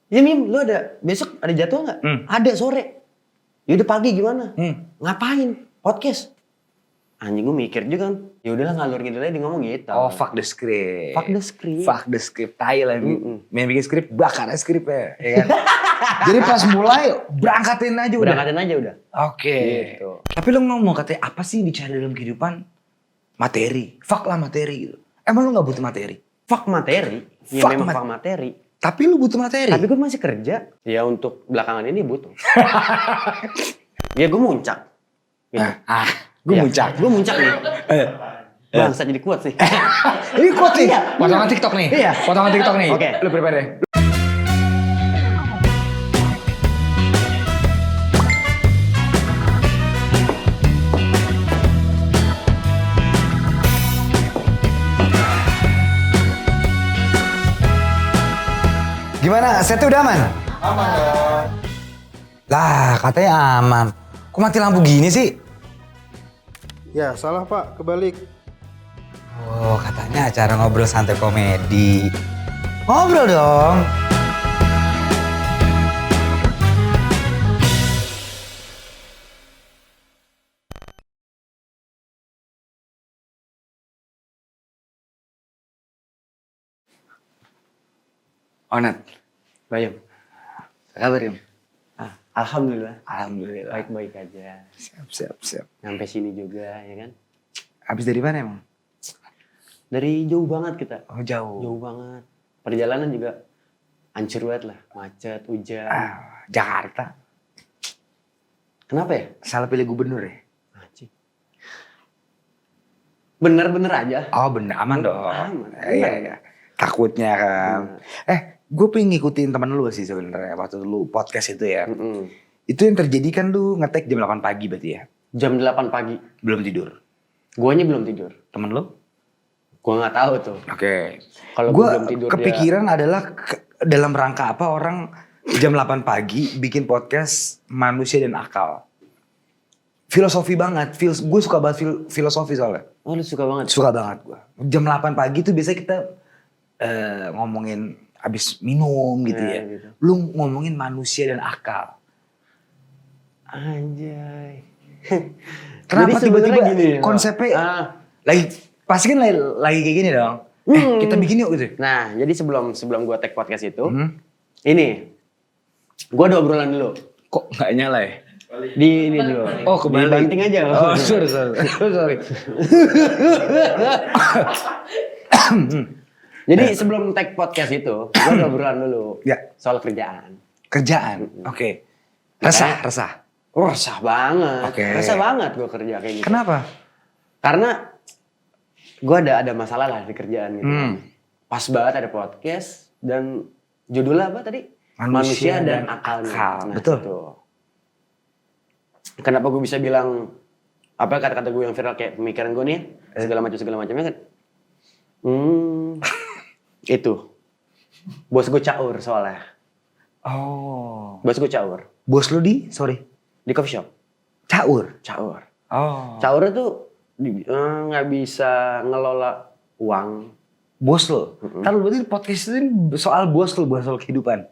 Ya Mim, lu ada besok ada jadwal nggak? Ada sore. Ya udah pagi gimana? Ngapain? Podcast. Anjing gue mikir juga kan. Ya udahlah ngalur gitu aja dia ngomong gitu. Oh, fuck the script. Fuck the script. Fuck the script. Tai lah. Main bikin script, bakar skripnya. Ya kan? Jadi pas mulai, berangkatin aja udah. Berangkatin aja udah. Oke. Gitu. Tapi lu ngomong katanya, apa sih dicari dalam kehidupan? Materi. Fuck lah materi gitu. Emang lu gak butuh materi? Fuck materi. Ya Fuck memang fuck materi. Tapi lu butuh materi. Tapi gue masih kerja. Ya untuk belakangan ini butuh. Ya gue muncak. Gitu. Gue muncak. Gue muncak nih. Bangsa jadi kuat sih. Ini kuat nih. Iya. Potongan TikTok nih. Iya. Potongan TikTok nih. Oke. Lu prepare deh. Gimana? Setnya udah aman? Aman dong. Lah, katanya aman. Kok mati lampu gini sih? Ya salah Pak, kebalik. Oh, katanya acara ngobrol santai komedi. Ngobrol dong. Onat, Bayam. apa kabar Im? Alhamdulillah. Alhamdulillah. Baik-baik aja. Siap. Sampai sini juga ya kan. Habis dari mana emang? Dari jauh banget kita. Oh, jauh. Jauh banget. Perjalanan juga hancur banget lah. Macet, hujan. Jakarta. Kenapa ya? Salah pilih gubernur ya? Anjing. Bener-bener aja. Oh bener, aman dong. Aman. Iya. Takutnya kan. Gue pengen ngikutin temen lu sih sebenarnya waktu lu podcast itu ya. Itu yang terjadi kan lu ngetek jam 8 pagi berarti ya? Jam 8 pagi. Belum tidur. Guanya belum tidur. Temen lu? Gua nggak tahu tuh. Oke. Kalau Gue gua belum tidur kepikiran adalah dalam rangka apa orang jam 8 pagi bikin podcast manusia dan akal. Filosofi banget. Gue suka banget filosofi soalnya. Oh lu suka banget? Suka banget gue. Jam 8 pagi tuh biasanya kita ngomongin abis minum gitu ya. Gitu. Lu ngomongin manusia dan akal. Anjay. Kenapa Jadi sebenarnya tiba-tiba gini, konsepnya lagi pasti kan lagi kayak gini dong. Kita bikin yuk gitu. Nah, jadi sebelum gua take podcast itu, ini gua ada obrolan dulu. Kok nggak nyala ya? Di ini dulu. Oh, kebalik. Dibanting aja. Oh, sorry. Jadi sebelum take podcast itu, gua ada obrolan dulu. Ya. Soal kerjaan. Kerjaan. Oke. Resah. Resah banget. Oke. Resah banget gua kerja kayak gitu. Kenapa? Karena gua ada masalah lah di kerjaan gitu. Pas banget ada podcast dan judulnya apa tadi? Manusia dan akalnya. Nah, betul. Itu. Kenapa gue bisa bilang apa kata-kata gue yang viral kayak pemikiran gue nih segala macamnya kan? Itu. Bos gue caur soalnya. Oh. Bos gue caur. Bos lu di Di coffee shop. caur. Oh. Caur itu nggak bisa ngelola uang. Bos lu. Ntar lu berarti podcast itu soal bos lu, soal kehidupan.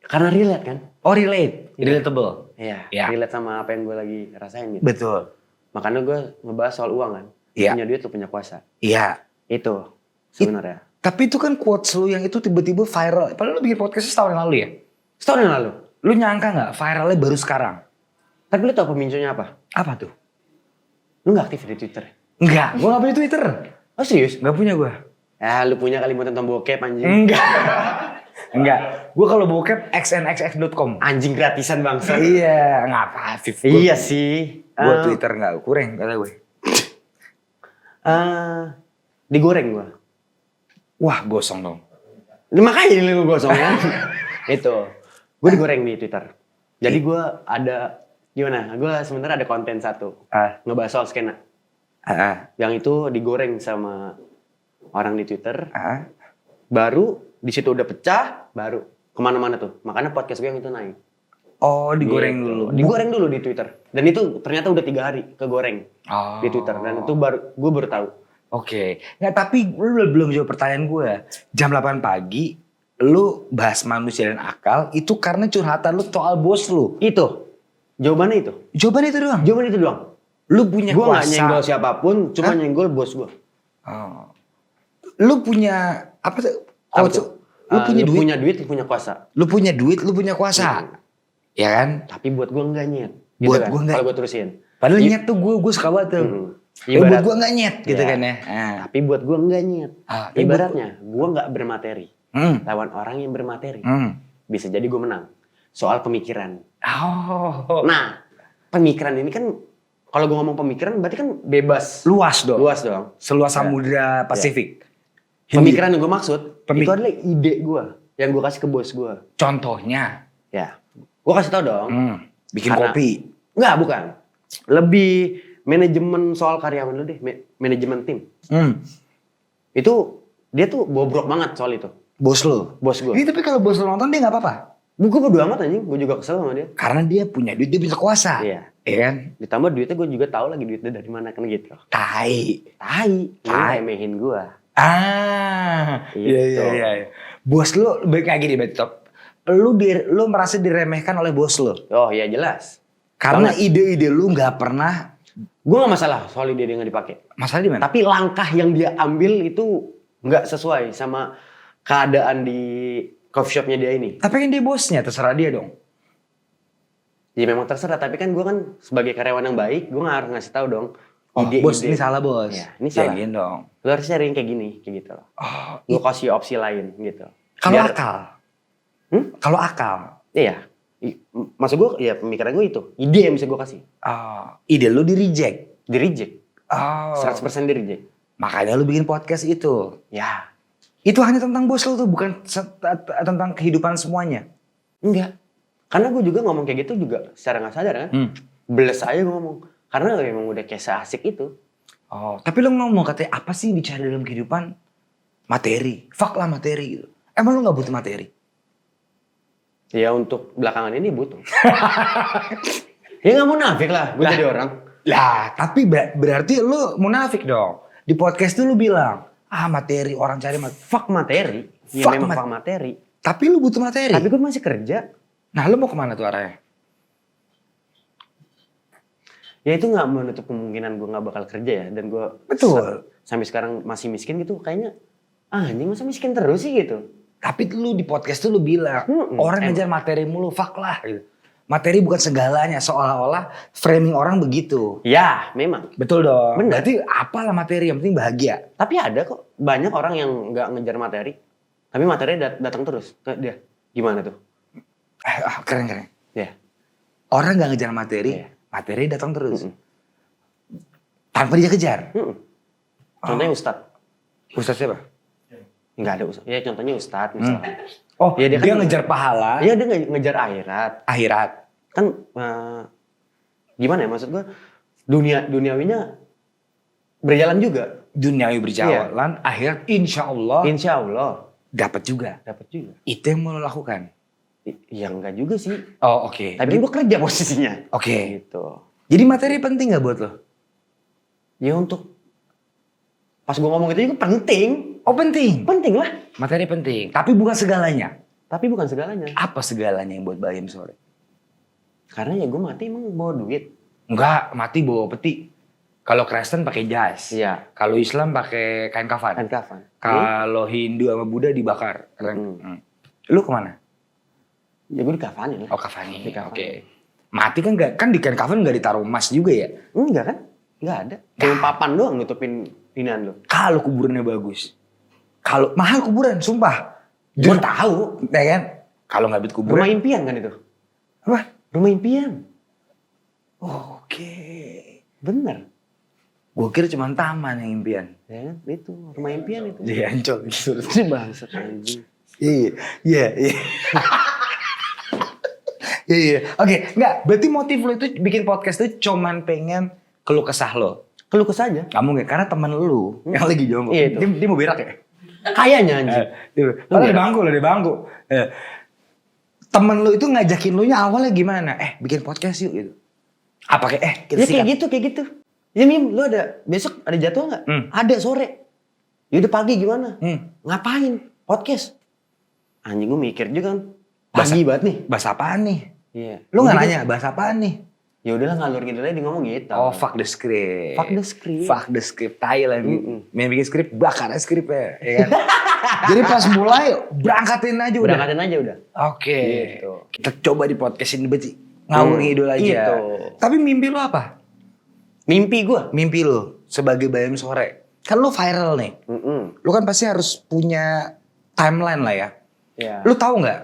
Karena relate kan? Oh, relatable. Iya. Ya. Relate sama apa yang gue lagi rasain gitu. Betul. Makanya gue ngebahas soal uang kan. Iya. Punya duit lu punya kuasa. Iya. Itu sebenarnya. Tapi itu kan quotes lu yang itu tiba-tiba viral. Padahal lu bikin podcast setahun yang lalu ya? Setahun yang lalu. Lu nyangka gak viralnya baru sekarang? Tapi lu tau pemicunya apa? Apa tuh? Lu gak aktif di Twitter? Enggak, gue gak punya Twitter. Oh serius? Gak punya gue. Ya lu punya kali mau tentang bokep anjing. Enggak. Gue kalau bokep xnxx.com. Anjing gratisan bangsa. Iya, ngapa Afif? Iya sih. Gue Twitter gak kurang kata gue. Digoreng gue. Wah, gosong dong. Makanya lu gosong kan. Itu. Gue digoreng di Twitter. Jadi gue ada gimana? Gue sebenarnya ada konten satu. Ngebahas soal skena. Yang itu digoreng sama orang di Twitter. Baru di situ udah pecah, baru kemana-mana tuh. Makanya podcast gue yang itu naik. Oh, digoreng gitu. dulu. Digoreng dulu di Twitter. Dan itu ternyata udah 3 hari kegoreng di Twitter. Dan itu gue baru tahu. Oke. Nggak, tapi lu belum jawab pertanyaan gue. Jam 8 pagi, lu bahas manusia dan akal itu karena curhatan lu soal bos lu. Itu. Jawabannya itu. Jawaban itu doang. Jawaban itu doang. Lu punya Gue gak kuasa. nyenggol siapapun, cuma Hah? nyenggol bos gue. Oh. Lu punya apa tuh? Apa Oh, tuh? lu punya Lu duit. punya duit, lu punya kuasa. Lu punya duit, lu punya kuasa. Ya kan? Tapi buat gue enggak nyet. Buat gua enggak. Kalau gue terusin. Padahal I- nyet tuh gue suka banget tuh. Hmm. Buat Ibarat- gue gak nyet gitu Ya. kan ya. Ah. Tapi buat gue enggak nyet. Ah, Ibaratnya, gue enggak bermateri. Hmm. Lawan orang yang bermateri. Hmm. Bisa jadi gue menang. Soal pemikiran. Oh. Nah, pemikiran ini kan, kalau gue ngomong pemikiran berarti kan bebas. Luas dong. Luas dong. Seluas Ya. Samudra Pasifik. Hindi. Pemikiran yang gue maksud, Pemik- itu adalah ide gue. Yang gue kasih ke bos gue. Contohnya. Ya. Gue kasih tau dong. Bikin Karena- kopi. Enggak, bukan. Lebih manajemen soal karyawan lu deh. Manajemen tim. Itu, dia tuh bobrok banget soal itu. Bos lu. Bos gue. Ini tapi kalau bos lu nonton dia gak apa-apa. Gue bodo amat anjing. Gue juga kesel sama dia. Karena dia punya duit, dia bisa kuasa. Iya. Iya kan? Ditambah duitnya gue juga tahu lagi duitnya dari mana kan gitu. Tai. Tai. Tai. Remehin gue. Iya Gitu. iya. Bos lu kayak gini Betop. Lu merasa diremehkan oleh bos lu. Oh iya jelas. Karena Banget. ide-ide lu gak pernah. Gue gak masalah soal ide dia nggak dipakai. Masalah di mana? Tapi langkah yang dia ambil itu nggak sesuai sama keadaan di coffee shopnya dia ini. Tapi kan dia bosnya, terserah dia dong. Ya memang terserah, tapi kan gue kan sebagai karyawan yang baik, gue nggak harus ngasih tahu dong. Oh, bos ini salah bos. Ya, ini salah. Jangan dong. Lu harus sharing kayak gini, kayak gitu loh. Oh, Gue kasih opsi lain gitu. kalau Biar- akal. Hmm? Kalau akal. Iya. Maksud gue, ya pemikiran gue itu. Ide yang bisa gue kasih. Ide lu di reject. Di reject. Oh. 100% di reject. Makanya lu bikin podcast itu. Ya. Itu hanya tentang bos lu tuh, bukan tentang kehidupan semuanya. Enggak. Karena gue juga ngomong kayak gitu juga secara nggak sadar kan. Beles aja gue ngomong. Karena memang udah kayak seasik itu. Oh, tapi lu ngomong katanya apa sih yang dicari dalam kehidupan? Materi. Fuck lah materi gitu. Emang lu gak butuh materi? Ya untuk belakangan ini butuh. Ya nggak munafik lah gue jadi orang. Lah, tapi berarti lu munafik dong. Di podcast tuh lu bilang, materi, orang cari materi. Fuck materi. Ya Fuck memang fuck materi. Tapi lu butuh materi. Tapi gue masih kerja. Nah, lu mau kemana tuh arahnya? Ya itu nggak menutup kemungkinan gue nggak bakal kerja ya. Dan gue Betul. sampai sekarang masih miskin gitu. Kayaknya anjing masa miskin terus sih gitu. Tapi lu di podcast tuh lu bilang, orang emang. ngejar materi mulu, fuck lah gitu. Materi bukan segalanya, seolah-olah framing orang begitu. Ya memang. Betul dong. Bener. Berarti apalah materi, yang penting bahagia. Tapi ada kok banyak orang yang nggak ngejar materi. Tapi materi datang terus ke dia. Gimana tuh? Keren. Ya. Orang gak ngejar materi, Iya. materi datang terus. Tanpa dia kejar. Contohnya Ustadz. Ustaz siapa? Nggak ada Ustadz. Ya contohnya Ustadz misalnya. Oh, Ya, dia, dia kan- ngejar pahala, Iya dia ngejar akhirat. akhirat. Kan gimana ya maksud gue duniawinya berjalan juga. Duniawi berjalan, akhirat insya Allah Insya Allah dapat juga. dapat juga. Itu yang mau lo lakukan. Ya enggak juga sih. Oh oke. Tapi gue kerja posisinya. Oke. Gitu. Jadi materi penting gak buat lo? Ya untuk pas gue ngomong itu juga penting. Oh penting. Penting lah. Materi penting. Tapi bukan segalanya. Tapi bukan segalanya. Apa segalanya yang buat Bayem sore? Karena ya gue mati emang bawa duit. Enggak, mati bawa peti. Kalau Kristen pakai jas. Iya. Kalau Islam pakai kain kafan. Kan kafan. Kalau Hindu sama Buddha dibakar. Lu kemana? Ya gue di kafanin lah. Oh kafani. Di kafan. Oke. Mati kan nggak, kan di kain kafan nggak ditaruh emas juga ya? Enggak kan? Enggak ada. Cuma papan doang nutupin inian lo. Kalau kuburannya bagus. Kalau mahal kuburan, sumpah. Gue tahu. Ya kan? Kalau nggak beli kuburan. Rumah impian kan itu. Apa? Rumah impian. Oke. Bener. Gue kira cuma taman yang impian. Ya kan? Itu rumah impian itu. Jadi ancol gitu. Ini bangsat anjing. Iya. Iya. Oke, enggak. Berarti motif lo itu bikin podcast itu cuman pengen keluh kesah lo. Keluh kesah aja. Kamu nggak? Karena temen lu yang lagi jongkok. Iya, itu. Dia mau berak ya? Kayaknya anjing. Padahal di bangku loh, di bangku. Temen lu itu ngajakin lu nya awalnya gimana? Bikin podcast yuk gitu. Apa kayak kita Ya sikat. kayak gitu. Ya Mim, lu ada besok ada jadwal nggak? Ada sore. Ya udah pagi gimana? Ngapain? Podcast. Anjing gue mikir juga kan. Pagi banget nih. Bahas apaan nih? Iya. Lu nggak nanya bahas apaan nih? Ya udahlah ngalur gitu aja dia ngomong gitu. Oh, fuck the script. Fuck the script. Fuck the script. Thailand. Main bikin skrip, bakar aja skripnya. Ya kan? Jadi pas mulai, berangkatin aja udah. Berangkatin aja udah. Oke. Gitu. Kita coba di podcast ini berarti ngawur ngidul aja. Gitu. Tapi mimpi lu apa? Mimpi gue. Mimpi lu sebagai Bayam Sore. Kan lu viral nih. Lu kan pasti harus punya timeline lah ya. Iya. Lu tahu nggak?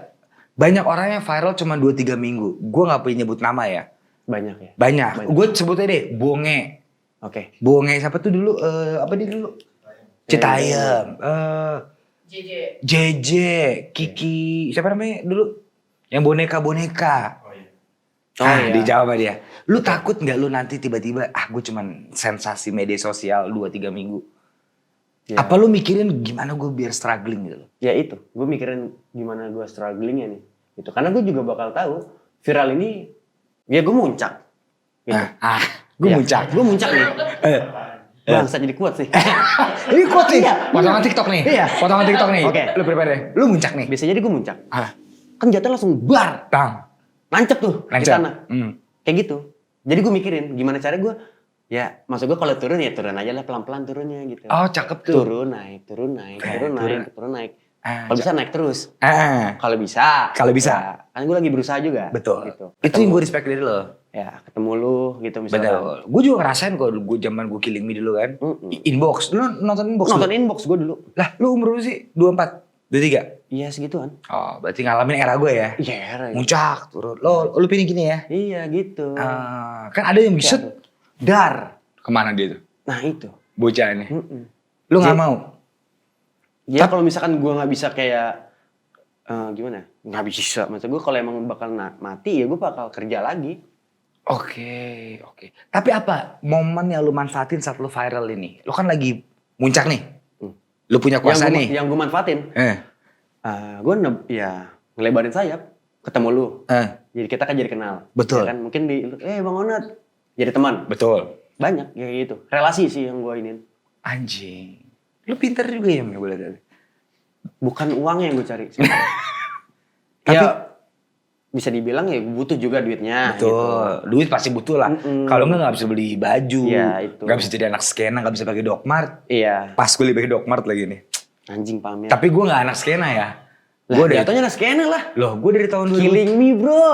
Banyak orang yang viral cuma 2-3 minggu. Gue nggak pengen nyebut nama ya. Banyak ya. Banyak. Gue sebutnya deh, Bonge. Oke. Bonge siapa tuh dulu? Apa dia dulu? Citayam. JJ, Kiki, siapa namanya dulu? Yang boneka-boneka. iya. Dijawab dia. Lu takut nggak lu nanti tiba-tiba, gue cuman sensasi media sosial 2-3 minggu. Ya. Apa lu mikirin gimana gue biar struggling gitu? Ya itu, gue mikirin gimana gue strugglingnya nih. Itu karena gue juga bakal tahu viral ini, ya gue muncak. Gitu. Gue muncak. Gue muncak nih. Bangsa jadi kuat sih. Ini kuat nih. Iya. Potongan TikTok nih. Iya. Potongan TikTok nih. Oke. Lu prepare deh. Lu muncak nih. Bisa jadi gue muncak. Ah, Kan jatuh langsung bar. tang. Nancep tuh di Lancet. tanah. Kayak gitu. Jadi gue mikirin gimana cara gue, ya maksud gue kalau turun ya turun aja lah pelan-pelan turunnya gitu. Oh, cakep tuh. Turun naik, turun naik, turun turun. naik, turun naik. Kalau bisa naik terus. Kalau Kalau bisa. Ya, kan gue lagi berusaha juga. Betul. Gitu. Itu yang gue respect dari lo. Ya ketemu lu gitu misalnya. Betul. Gue juga ngerasain kok gue zaman gue Killing Me dulu kan. Inbox. Lu nonton Inbox? Nonton dulu? inbox gue dulu. Lah, lu umur lu sih? 24? 23? Iya segituan. Oh, berarti ngalamin era gue ya? Iya. Muncak, turun. Lu pilih gini ya? Iya gitu. Kan ada yang bisa Dar. kemana dia tuh? Nah itu. Bocah ini. Lu gak mau? Ya kalau misalkan gue nggak bisa kayak gimana? Nggak bisa. Maksud gue kalau emang bakal mati ya gue bakal kerja lagi. Oke. Tapi apa momen yang lu manfaatin saat lu viral ini? Lu kan lagi muncak nih. Lu punya kuasa nih. Yang gue manfaatin. Gue ya ngelebarin sayap. Ketemu lu. Jadi kita kan jadi kenal. Betul. Ya kan mungkin Bang Onat. Jadi teman. Betul. Banyak ya gitu. Relasi sih yang gue inin. Anjing. Lu pinter juga ya boleh tahu. Bukan uangnya yang gue cari. Tapi ya bisa dibilang ya butuh juga duitnya. betul. Gitu. Duit pasti butuh lah. Kalau nggak bisa beli baju. Iya, itu. Nggak bisa jadi anak skena, nggak bisa pakai Dokmart. Iya. Pas gue pakai Dokmart lagi nih. Anjing pamer. Tapi gue nggak anak skena ya. Gue Gue jatuhnya anak skena lah. Loh, gue dari tahun 2000. Killing Me bro.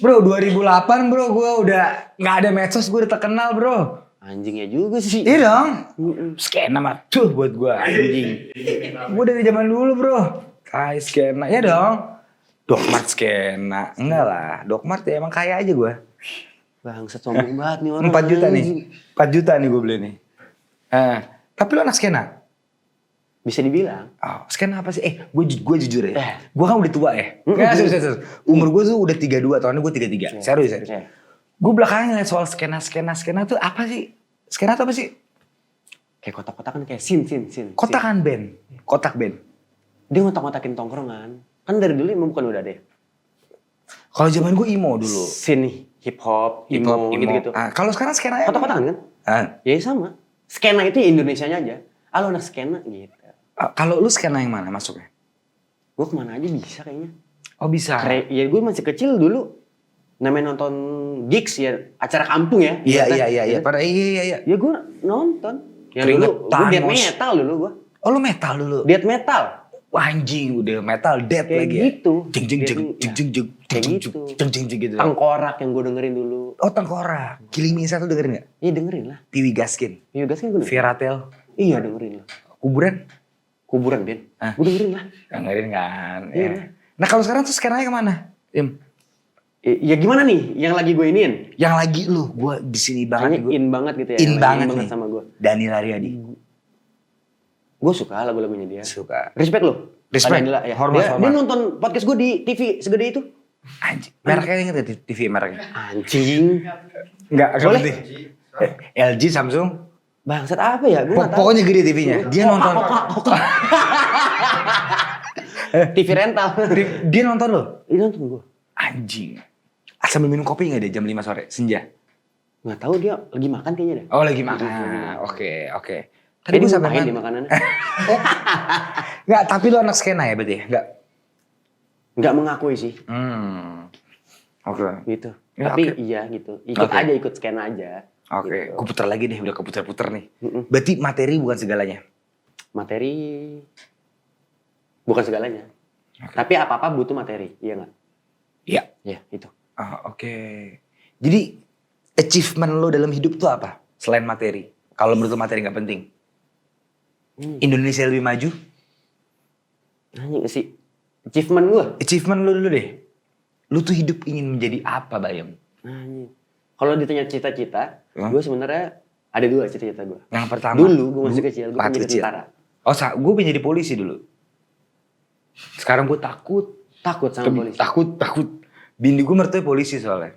Bro, 2008 bro, gue udah nggak ada medsos, gue udah terkenal bro. Anjingnya juga sih. Iya dong. Skena mah tuh buat gue anjing. Gue dari zaman dulu bro. Kai skena, ya dong. Dokmart skena, enggak lah. Dokmart ya emang kaya aja gue. Bangsat sombong banget nih orang. 4 juta nih. anjing. 4 juta nih gue beli nih. Tapi lu anak skena? Bisa dibilang. Oh, skena apa sih? Gue jujur ya. Gue kan udah tua ya. Nggak, serius. Umur gue tuh udah 32, tahunnya gue 33. Serius. Iya. Gue belakangan ngeliat soal skena tuh apa sih? Skena tuh apa sih? Kayak kotak-kotakan kayak sin. Kotakan band. Kotak band. Dia ngotak-ngotakin tongkrongan. Kan dari dulu emang bukan udah deh. Kalau zaman gue emo dulu. Sin nih. Hip hop, emo, gitu-gitu. Kalau sekarang skena Kotak-kotakan kan? Ya sama. Skena itu Indonesianya aja. Lo anak skena gitu. Kalau lu skena yang mana masuknya? Gue kemana aja bisa kayaknya. Oh bisa. Ya gue masih kecil dulu. Namanya nonton gigs ya. Acara kampung ya. Iya. Pada iya. Ya gue nonton. Yang Keringetan, dulu gue death metal dulu gue. Oh lu metal dulu? Death metal. Wah, anjing udah metal dead Kayak lagi gitu. Jeng gitu. Tengkorak yang gue dengerin dulu. Oh Tengkorak. Killing Me satu dengerin gak? Iya dengerin lah. Tiwi Gaskin. Iya gas kan gue dengerin. Vieratel. Iya dengerin lah. Kuburan Ben. Gue dengerin lah. dengerin kan. Iya. Ya. Nah kalau sekarang tuh skenanya kemana? Im. Ya gimana nih yang lagi gue iniin? Yang lagi lu, gue di sini banget. Kayaknya in banget gitu ya. In banget nih. sama gue. Daniel Ariadi. Gue suka lagu-lagunya dia. Suka. Respect lo. Respect. Ya. Hormat. Dia nonton podcast gue di TV segede itu. Anjing. Mereknya inget gak TV mereknya? Anjing. Enggak Boleh? penting. LG, Samsung. Bangsat apa ya? Gue nggak tahu. Pokoknya gede TV-nya. Dia nonton. TV rental. Dia nonton lo? Ini nonton gue. Anjing. Sambil minum kopi gak deh jam 5 sore? Senja? Nggak tahu dia lagi makan kayaknya deh. Oh lagi makan. Oke. Tadi gue sampai di makanannya. Enggak, tapi lu anak skena ya berarti? Enggak. Nggak mengakui sih. Oke. Gitu. Ya, Tapi oke. iya gitu. Ikut Oke. aja, ikut scan aja. Oke, Gitu. gue putar lagi deh, udah keputar-putar nih. Berarti materi bukan segalanya. Materi bukan segalanya. Tapi apa-apa butuh materi, iya nggak? Iya. Iya, itu. Oke. Jadi achievement lo dalam hidup tuh apa? Selain materi. Kalau menurut lo materi nggak penting. Indonesia lebih maju. Anjing sih. Achievement gue. Achievement lo dulu deh. Lo tuh hidup ingin menjadi apa, Bayam? Anjing. Kalau ditanya cita-cita, Hah? gue sebenarnya ada 2 cita-cita gue. Yang pertama. Dulu gue masih kecil, gue pengen jadi kecil. tentara. Oh, gue pengen jadi polisi dulu. Sekarang gue takut. Takut sama polisi. Takut. Bini gue mertuanya polisi soalnya.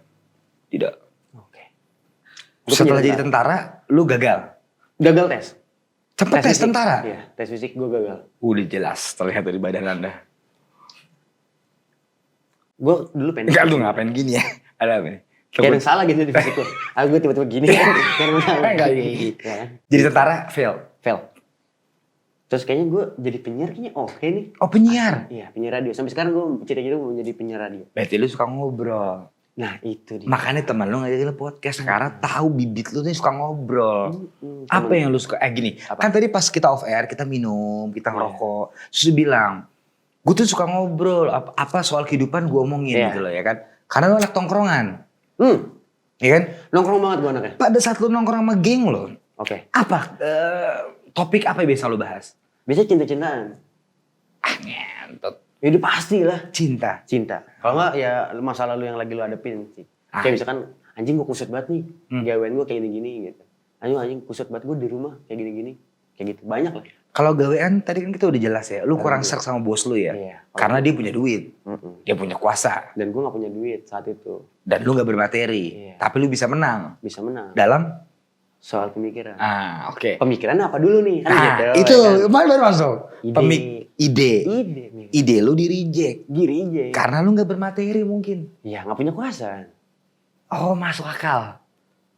Tidak. Oke. Setelah jadi tentara, lu gagal. Gagal tes. Cepet tes fisik. tentara? Iya, tes fisik gue gagal. Udah jelas terlihat dari badan anda. Gue dulu pengen. Enggak, lu ngapain gini ya? Ada apa nih? Kayak ada yang salah gitu di fisik gue. Gue tiba-tiba gini kan. Kayak ada yang salah. Enggak, Ya kan? jadi tentara fail. Fail. Terus kayaknya gue jadi penyiar kayaknya oke nih. Oh, penyiar. Iya, penyiar radio. Sampai sekarang gue cita-cita mau jadi penyiar radio. Berarti lu suka ngobrol. Nah, itu dia. Makanya teman lu ngajakin lu podcast karena tahu bibit lu nih suka ngobrol. Apa Temen. yang lu suka? Gini, Apa? kan tadi pas kita off air kita minum, kita ngerokok. Terus dia bilang, gue tuh suka ngobrol. Apa soal kehidupan gue omongin Iya. gitu loh ya kan. Karena lu anak tongkrongan. Iya kan? Nongkrong banget gue anaknya. Pada saat lu nongkrong sama geng lo, Oke. apa topik apa yang biasa lu bahas? Biasanya cinta-cintaan. Ngentot. Ya udah pasti lah. Cinta. Cinta. Kalau nggak ya masa lalu yang lagi lu hadepin sih. Kayak misalkan anjing gue kusut banget nih. Gawean gue kayak gini-gini gitu. Anjing kusut banget gue di rumah kayak gini-gini. Kayak gitu. Banyak lah. Kalau gawean tadi kan kita udah jelas ya, lu kurang serk sama bos lu ya. Iya. Karena dia punya duit, dia punya kuasa, Dan gue gak punya duit saat itu. dan lu gak bermateri. Iya. Tapi lu bisa menang Bisa menang. dalam. Soal pemikiran. Oke. Pemikiran apa dulu nih? Kan gitu, itu ya kan? baru masuk. Ide. Ide. Ide. Ide lu di reject Giri aja. karena lu gak bermateri mungkin. Ya gak punya kuasa. Oh, masuk akal.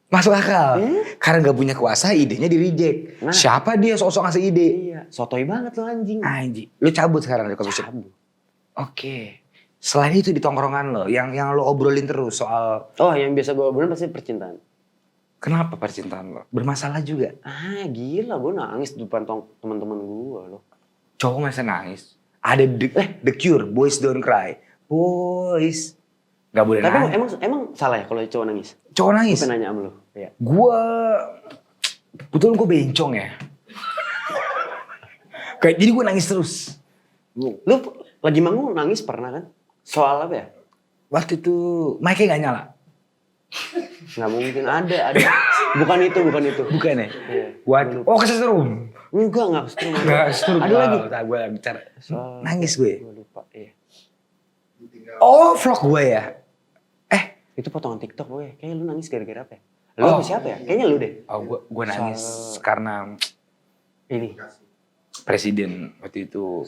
Masuk akal. Karena gak punya kuasa, idenya di reject. Nah. Siapa dia sok-sok ngasih ide? Iya. Sotoy banget lo anjing. Anjing. Lu cabut sekarang dari coffee shop. Cabut. Oke. Selain itu di tongkrongan lo, yang lo obrolin terus soal Oh yang biasa gue obrolin pasti percintaan. kenapa percintaan lo? Bermasalah juga. Gila gue nangis di depan teman-teman gue loh. Cowok masa nangis. Ada The Cure, Boys Don't Cry. Boys. Gak boleh Tapi nangis. emang salah ya kalau cowok nangis? Cowok Gue nangis. pengen nanya sama lu. Iya. Gue, betul gue bencong ya. Jadi gue nangis terus. Lu lagi manggung nangis pernah kan? Soal apa ya? Waktu itu mic-nya gak nyala. Nggak mungkin ada. Bukan itu. Bukan ya? Iya. Oh, kesetrum. Nggak kesetrum. Gak kesetrum. Ada lagi. Gue lagi bicara. Soal- Nangis gue. Gue lupa. Iya. Oh, vlog gue ya? Itu potongan TikTok gue. Kayaknya lu nangis gara-gara apa ya? Lu apa siapa ya? Kayaknya lu deh. Oh, gue nangis karena Ini. presiden waktu itu.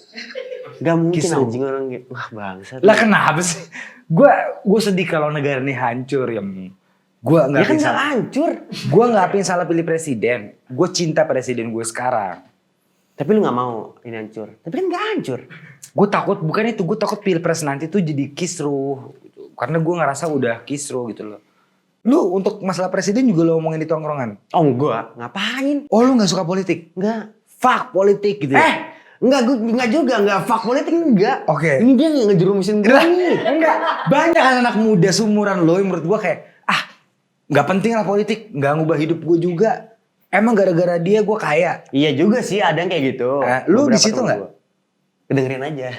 Gak mungkin Kisruh. anjing orang kayak, wah bangsat. Lah kenapa sih? Gue sedih kalau negara ini hancur ya. Gue Ya nggak kan bisa. gak hancur. Gue nggak pengen salah pilih presiden. Gue cinta presiden gue sekarang. Tapi lu gak mau ini hancur. Tapi kan gak hancur. Gue takut bukan itu. Gue takut pilpres nanti tuh jadi kisruh. Gitu. Karena gue ngerasa udah kisruh gitu loh. Lu untuk masalah presiden juga lo omongin di tongkrongan. Oh enggak. Ngapain? Oh lu nggak suka politik? Enggak. Fuck politik gitu ya? Enggak, gue enggak juga, enggak fuck politik enggak. Oke. Ini dia yang ngejerumusin gue nih. Enggak. Banyak anak muda seumuran lo yang menurut gue kayak nggak penting lah politik, nggak ngubah hidup gue juga. Emang gara-gara dia gue kaya. Iya juga sih, ada yang kayak gitu. Lu di Beberapa situ temen nggak? gua. Kedengerin aja.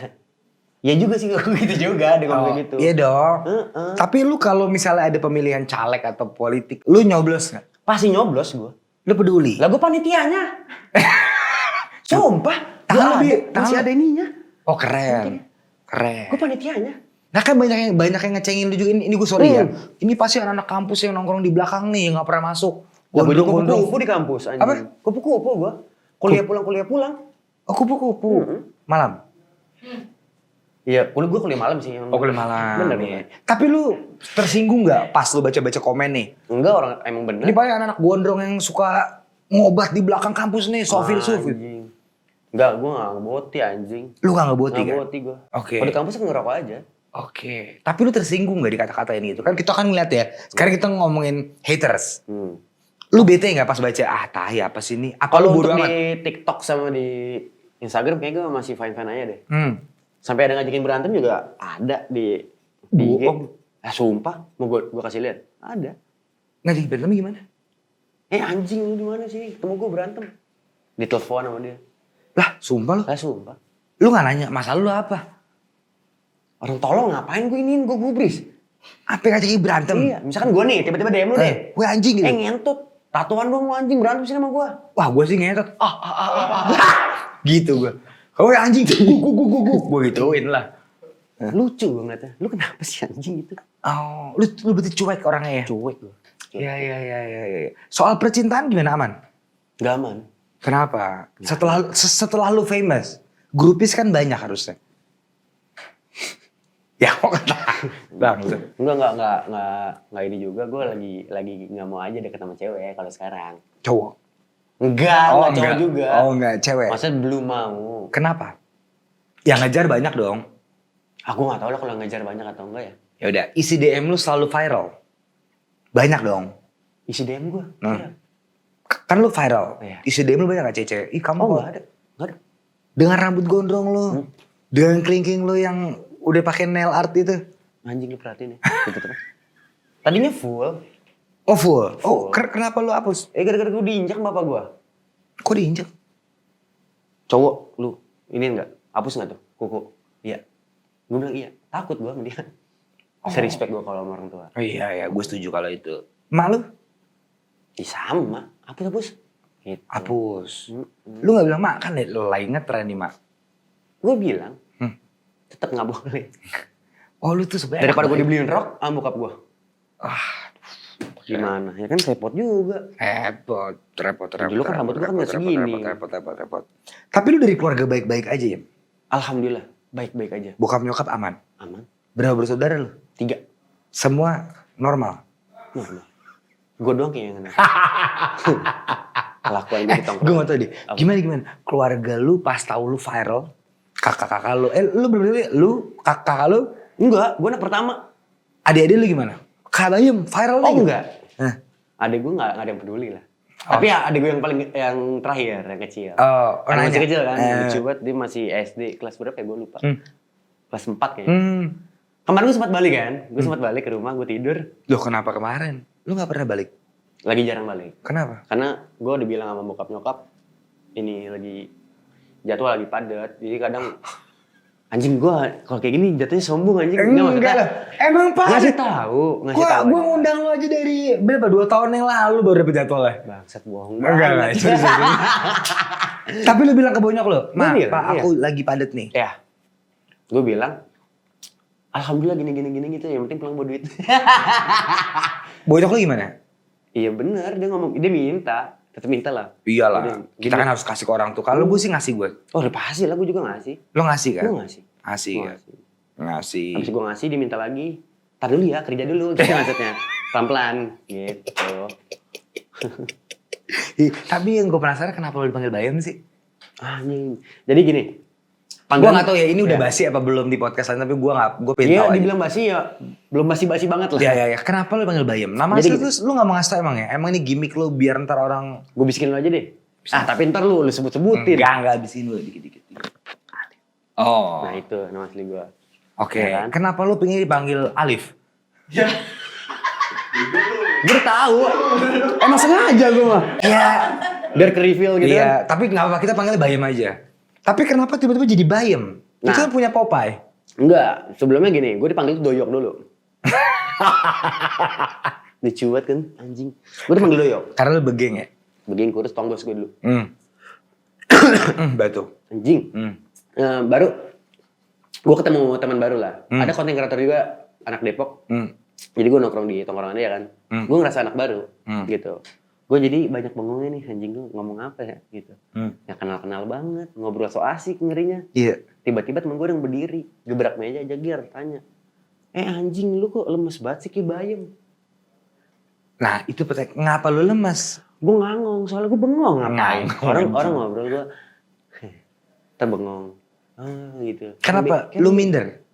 Iya juga sih gue gitu juga, ada ngomong kayak gitu. Iya dong. Heeh. Tapi lu kalau misalnya ada pemilihan caleg atau politik, lu nyoblos nggak? Pasti nyoblos gue. Lu peduli? Lah gue panitianya. Sumpah. Tangan Gua lebih, ada, masih tangan. ada ininya. Oh keren. Keren. Gue panitianya. Nah kan banyak yang ngecengin lu juga. Ini gue sorry ya. Ini pasti anak-anak kampus yang nongkrong di belakang nih, yang nggak pernah masuk. Gue juga Gondrong-gondrong. kupu-kupu di kampus anjing. Apa? Kupu-kupu gue. Kuliah pulang. Oh kupu-kupu. Malam. Iya, gue kuliah malam sih. Oh kuliah malam. Bener, Iya. bener. Tapi lu tersinggung nggak pas lu baca-baca komen nih? Enggak, orang emang bener. Ini banyak anak-anak gondrong yang suka ngobat di belakang kampus nih, so filsuf gitu. Anjing. Enggak, gue gak ngeboti anjing. Lu gak ngeboti kan? Gak ngeboti gue. Oke. Kalau di kampus kan ngerokok aja. Oke. Tapi lu tersinggung gak dikata-katain gitu? Kan kita kan ngeliat ya, sekarang kita ngomongin haters. Lu bete gak pas baca, tai apa sih ini? Apa Kalau lu bodo untuk amat? di TikTok sama di Instagram kayaknya gue masih fine-fine aja deh. Hmm. Sampai ada ngajakin berantem juga ada di IG. Bohong. Sumpah, mau gue kasih lihat. Ada. Ngajakin berantem gimana? Anjing lu di mana sih? Ketemu gue berantem. Ditelepon sama dia. Lah, sumpah lu. Sumpah. Lu gak nanya, masalah lu apa? Orang tolong ngapain gue iniin, gue gubris. Apa yang ngajakin berantem? Iya, misalkan gue nih tiba-tiba DM lu deh. Gue anjing gitu. Ngentut. Tatuan dong lu anjing berantem sini sama gue. Wah, gue sih ngetot. Gitu gue. Kau anjing, gue gituin lah. Lucu gue ngeliatnya. Lu kenapa sih anjing gitu? Oh, lu berarti cuek orangnya ya? Cuek gue. Iya. Soal percintaan gimana, aman? Gak aman. Kenapa? Setelah lu famous, grupis kan banyak harusnya. Ya kok kata bang? Enggak ini juga. Gue lagi nggak mau aja deket sama cewek kalau sekarang. Cowok? Enggak cowok juga. Oh enggak, cewek. Masa belum mau? Kenapa? Yang ngejar banyak dong. Aku nggak tahu lah kalau ngejar banyak atau enggak ya. Ya udah, isi DM lu selalu viral. Banyak dong. Isi DM gue. Iya. Kan lu viral. Iya. Isi DM lu banyak gak cewek? Ih kamu Nggak ada. Nggak ada. dengan rambut gondrong lu, dengan kelingking lu yang udah pakai nail art itu. Anjing lu perhatiin ya. Gitu terus. Tadinya full. Oh full. Oh Full. kenapa lu hapus? Gara-gara gue diinjak bapak gue. Kok diinjek? Cowok lu ini enggak? Hapus nggak tuh kuku? Iya. Gue bilang iya. Takut gue sama dia. Respect gue kalau sama orang tua. Oh iya, gue setuju kalau itu. Mak lu? Sama. Hapus. Gitu. Hapus. Lu gak bilang, mak kan lagi ngetren nih mak. Gue bilang, tetap nggak boleh. Oh lu tuh sebenarnya Daripada gue dibeliin rok, sama bokap gue. Gimana? Ya kan repot juga. Repot. Dulu kan rambut gua kan nggak segini. Repot. Tapi lu dari keluarga baik-baik aja ya? Alhamdulillah, baik-baik aja. Bokap nyokap aman? Aman. Berapa bersaudara lu? 3. Semua normal? Normal. Gue doang kayaknya yang kena. Kelakuan gue di tongkrongan. Gue gak tau deh, gimana? Keluarga lu pas tahu lu viral, kakak-kakak lu, lu bener-bener lu, kakak lu? Enggak, gue anak pertama. Adik-adik lu gimana? Kak Bayem viral Oh lagi? enggak. Hah? Adek gue nggak ada yang peduli lah. Tapi ya adek gue yang terakhir, yang kecil. Oh, Karena masih nanya. kecil kan, lucu banget. Dia masih SD, kelas berapa ya gue lupa. Kelas 4 kayaknya. Kemarin gue sempat balik kan, gue sempat balik ke rumah, gue tidur. Loh kenapa kemarin? Lu gak pernah balik? Lagi jarang balik. Kenapa? Karena gue udah bilang sama bokap nyokap, ini lagi jadwal lagi padat. Jadi kadang anjing gue kalau kayak gini jatuhnya sombong anjing. Enggak lah, emang Ngasih padat. tahu. Gue ngundang lu aja dari berapa? 2 tahun yang lalu baru dapet jadwalnya. Bangsat bohong Enggak lah, banget. sorry. Tapi lu bilang ke bonyok lu, Ma, Gua bilang, Pak iya. aku lagi padat nih. Ya, gue bilang, alhamdulillah gini gitu. Yang penting pulang bawa duit. Bonyok lu gimana? Iya bener, dia ngomong, dia minta, tetap minta lah. Iyalah, Udah, kita kan harus kasih ke orang tuh. Kalau gue sih ngasih gue. Oh udah pasti lah, gue juga ngasih. Lo ngasih kan? Gue ngasih. Ngasih Gua kan? ngasih. Ngasih. Habis gue ngasih, dia minta lagi. Ntar dulu ya, kerja dulu, gitu maksudnya. Pelan-pelan, gitu. Tapi yang gue penasaran kenapa lo dipanggil Bayem sih? Anjing. Jadi gini. Gue gak tau ya ini udah Ya. basi apa belum di podcast lain, tapi gue pengen Iya, tahu aja. dibilang basi ya. Belum basi-basi banget lah. Ya. Kenapa lo dipanggil Bayem? Nama Jadi asli lu gak mau ngasih tau emang ya? Emang ini gimmick lo biar ntar orang... Gue bisikin lu aja deh. Tapi ntar lu sebut-sebutin. Enggak abisin dulu dikit-dikit. Oh. Nah itu nama asli gue. Oke, Ya kan? kenapa lo pengen dipanggil Alif? Gue tahu. Emang sengaja gue mah. Iya. Biar ke reveal gitu kan. Iya, tapi nggak apa kita panggilnya Bayem aja. Tapi kenapa tiba-tiba jadi Bayem? Nah. Itu kan punya Popeye. Enggak, sebelumnya gini, gue dipanggil Doyok dulu. Dicuat kan, anjing. Gue dipanggil Doyok. Karena lo begeng ya? Begini kurus tonggos gue dulu. Batu. Anjing. Baru, gue ketemu teman baru lah. Ada konten kreator juga, anak Depok. Jadi gue nongkrong di tongkrongan dia kan. Gue ngerasa anak baru, gitu. Gue jadi banyak bengongnya nih, anjing gue ngomong apa ya, gitu. Ya kenal-kenal banget, ngobrol so asik ngerinya. Iya. Tiba-tiba temen gue yang berdiri, gebrak meja aja Gir, tanya. Anjing lu kok lemes banget sih kayak Bayem? Nah itu ngapa lo lemes? Gue ngangong, soalnya gue bengong ngapain. Ngangong. Orang ngobrol gue, terbengong. Gitu. Kenapa? Lu minder?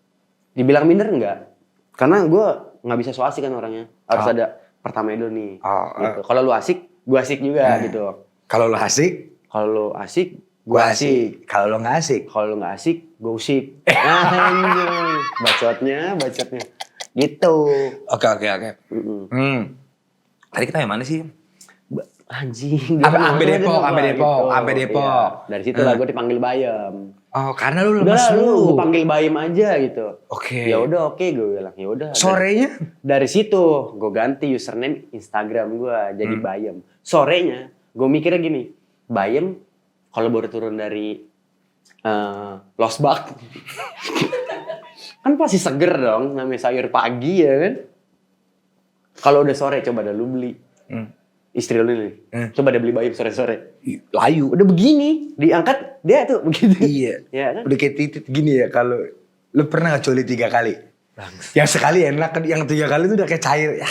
Dibilang minder enggak? Karena gue nggak bisa so asik kan orangnya. Harus ada pertama dulu nih. Gitu. Kalau lu asik, gue asik juga gitu. Kalau lu asik, Kalau lu asik, gue asik. Kalau lu nggak asik, Kalau lu nggak asik, gue usik. Anjir. Bacotnya. Gitu. Oke. Tadi kita yang mana sih? Anjing. Sampai Depok. Iya. Dari situ lah gue dipanggil Bayam. Oh, karena lu Udah lemes lah, lu lu. gue panggil Bayam aja gitu. Oke. Ya udah oke gue bilang. Ya udah. Sorenya? Dari situ gue ganti username Instagram gue jadi Bayam. Sorenya gue mikirnya gini, Bayam kalau baru turun dari Losbak kan pasti seger dong, namanya sayur pagi ya kan. Kalau udah sore coba dah lu beli. Istri lu nih, coba dah beli Bayam sore-sore. Layu. Udah begini, diangkat dia tuh begitu. Iya. Ya kan? Udah kayak titit gini ya kalau lu pernah gak coli 3 kali? Yang sekali enak, yang 3 kali tuh udah kayak cair. Ya,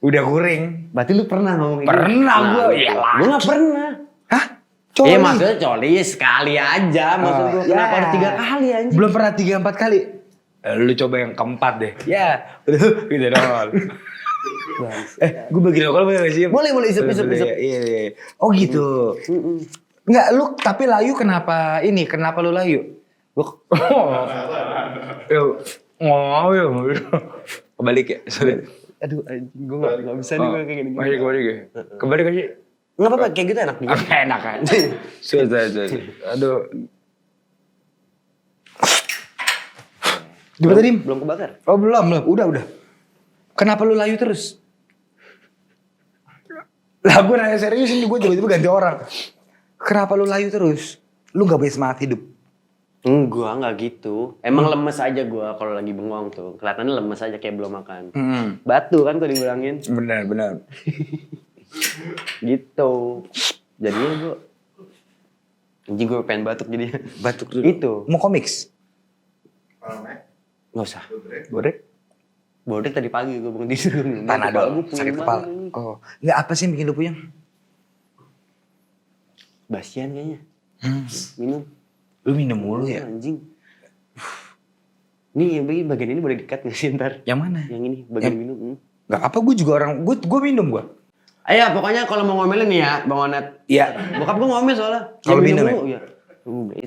udah kuring. Berarti lu pernah ngomong kayak Pernah gitu? gua. Iya, Iyalah. gue gak pernah. Hah? Coli? Iya maksudnya coli sekali aja. Maksud gue kenapa harus 3 kali anjing? Belum pernah 3-4 kali. Lu coba yang keempat deh. Ya, gitu dong. Gue bagi rokok boleh gak sih? Boleh isep. Iya. Oh gitu. Enggak, lu tapi layu kenapa ini? Kenapa lu layu? Kebalik ya? Sorry. Aduh anjing gue gak bisa nih kayak gini. Kebalik aja. Nggak apa-apa, kayak gitu enak juga. Enak kan? Susah. Aduh. Gimana tadi? Belum kebakar. Oh belum. Udah. Kenapa lu layu terus? Lah gue nanya serius ini, gue tiba-tiba ganti orang. Kenapa lu layu terus? Lu gak punya semangat hidup? Enggak gitu. Emang lemes aja gue kalau lagi bengong tuh. Kelihatannya lemes aja kayak belum makan. Batu kan tuh dibilangin. Benar. Gitu. Jadinya gue anjing gue pengen batuk jadinya. Batuk dulu. Itu. Mau komiks? Nggak usah. Bodek tadi pagi gue bangun tidur. Panadol, sakit kepala. Oh, nggak apa sih yang bikin lu puyeng? Basian kayaknya. Minum. Lu minum mulu ya? Anjing. Nih bagian ini boleh di-cut nggak sih ntar? Yang mana? Yang ini bagian minum. Nggak apa, gue juga orang, gue minum gue. Ayo pokoknya kalau mau ngomelin nih ya Bang Onet. Iya. Bokap gue ngomel soalnya. Kalau Dia minum mulu, ya.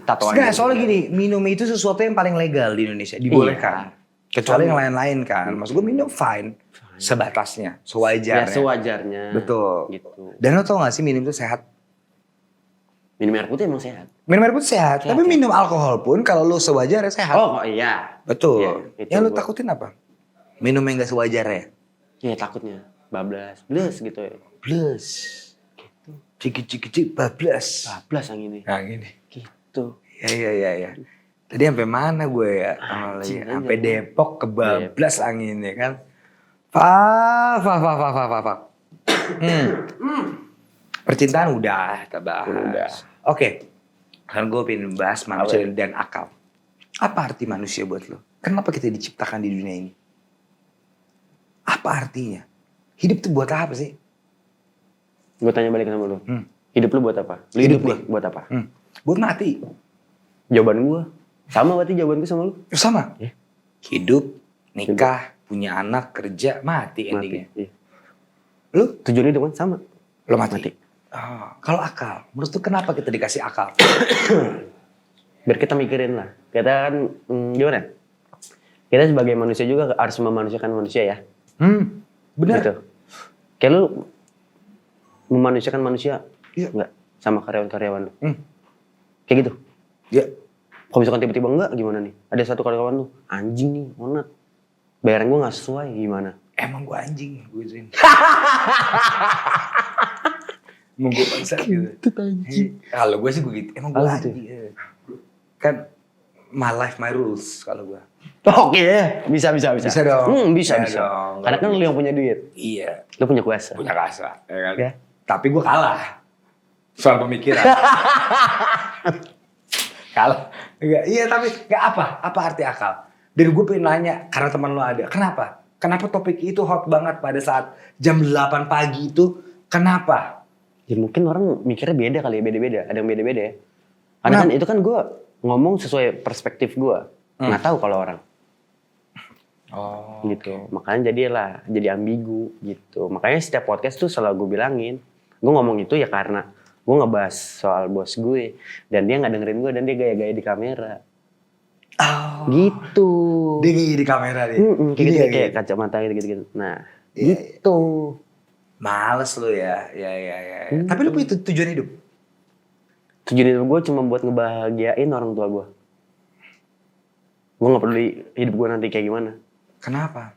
Tato aja. Nggak, soalnya gini, minum itu sesuatu yang paling legal di Indonesia, dibolehkan. Kecuali yang lain-lain kan. Maksud gue minum fine. Sebatasnya, sewajarnya. Ya sewajarnya. Betul. Gitu. Dan lo tau gak sih minum itu sehat? Minum air putih emang sehat. Minum air putih sehat. Tapi minum alkohol pun kalau lo sewajarnya sehat. Oh iya. Betul. Iya, Yang lo takutin apa? Minum yang gak sewajarnya. Iya takutnya. Bablas. Blus gitu ya. Plus. Cik, bablas. Bablas yang ini. Yang ini. Gitu. Iya. Tadi sampai mana gue ya? Sampai Depok ke bablas anginnya kan. Pak. Percintaan udah kita bahas. Udah. Oke. Kan gue pengen bahas manusia dan akal. Apa arti manusia buat lo? Kenapa kita diciptakan di dunia ini? Apa artinya? Hidup tuh buat apa sih? Gue tanya balik sama lu. Hidup lu buat apa? Lu Hidup hidup nih buat apa? Buat mati. Jawaban gue. Sama berarti jawaban gue sama lu. Sama. Ya. Hidup, nikah, punya anak, kerja, mati endingnya. Iya. Lu? Tujuan hidup kan sama. Lo mati. Mati. Oh, kalau akal, menurut lu kenapa kita dikasih akal? Biar kita mikirin lah. Kita kan gimana? Kita sebagai manusia juga harus memanusiakan manusia ya. Benar. Gitu. Kayak lu memanusiakan manusia, Iya. enggak sama karyawan-karyawan lu. Kayak gitu. Ya. Kalau misalkan tiba-tiba enggak gimana nih? Ada satu karyawan lu, anjing nih, Onat. Bayaran gue nggak sesuai, gimana? Emang gue anjing, gue izin. Emang gue bangsa gitu. Kalau gue sih begitu. Emang gue gitu. anjing. Kan my life, my rules kalau gue. Oke, bisa. Bisa dong. Bisa. dong. Karena kan lu yang punya duit, Iya, lu punya kuasa. punya kasa. Ya kan? Ya. Tapi gue kalah. Soal pemikiran. Kalah. Enggak, iya tapi enggak apa? Apa arti akal? Dan gue pengen nanya, karena teman lo ada. Kenapa? Kenapa topik itu hot banget pada saat jam 8 pagi itu? Kenapa? Ya mungkin orang mikirnya beda kali ya, beda-beda. Ada yang beda-beda ya. Karena kan itu kan gue ngomong sesuai perspektif gue. Nggak tahu kalau orang. Oh. Gitu. Makanya jadi ambigu gitu. Makanya setiap podcast tuh selalu gue bilangin. Gue ngomong itu ya karena gue ngebahas soal bos gue. Dan dia nggak dengerin gue dan dia gaya-gaya di kamera. Oh. Gitu. Dia gaya di kamera dia. Kayak kacamata gitu. Nah, gitu. Males lu ya. Ya. Tapi lu punya tujuan hidup? Tujuan hidup gue cuma buat ngebahagiain orang tua gue. Gue gak peduli hidup gue nanti kayak gimana. Kenapa?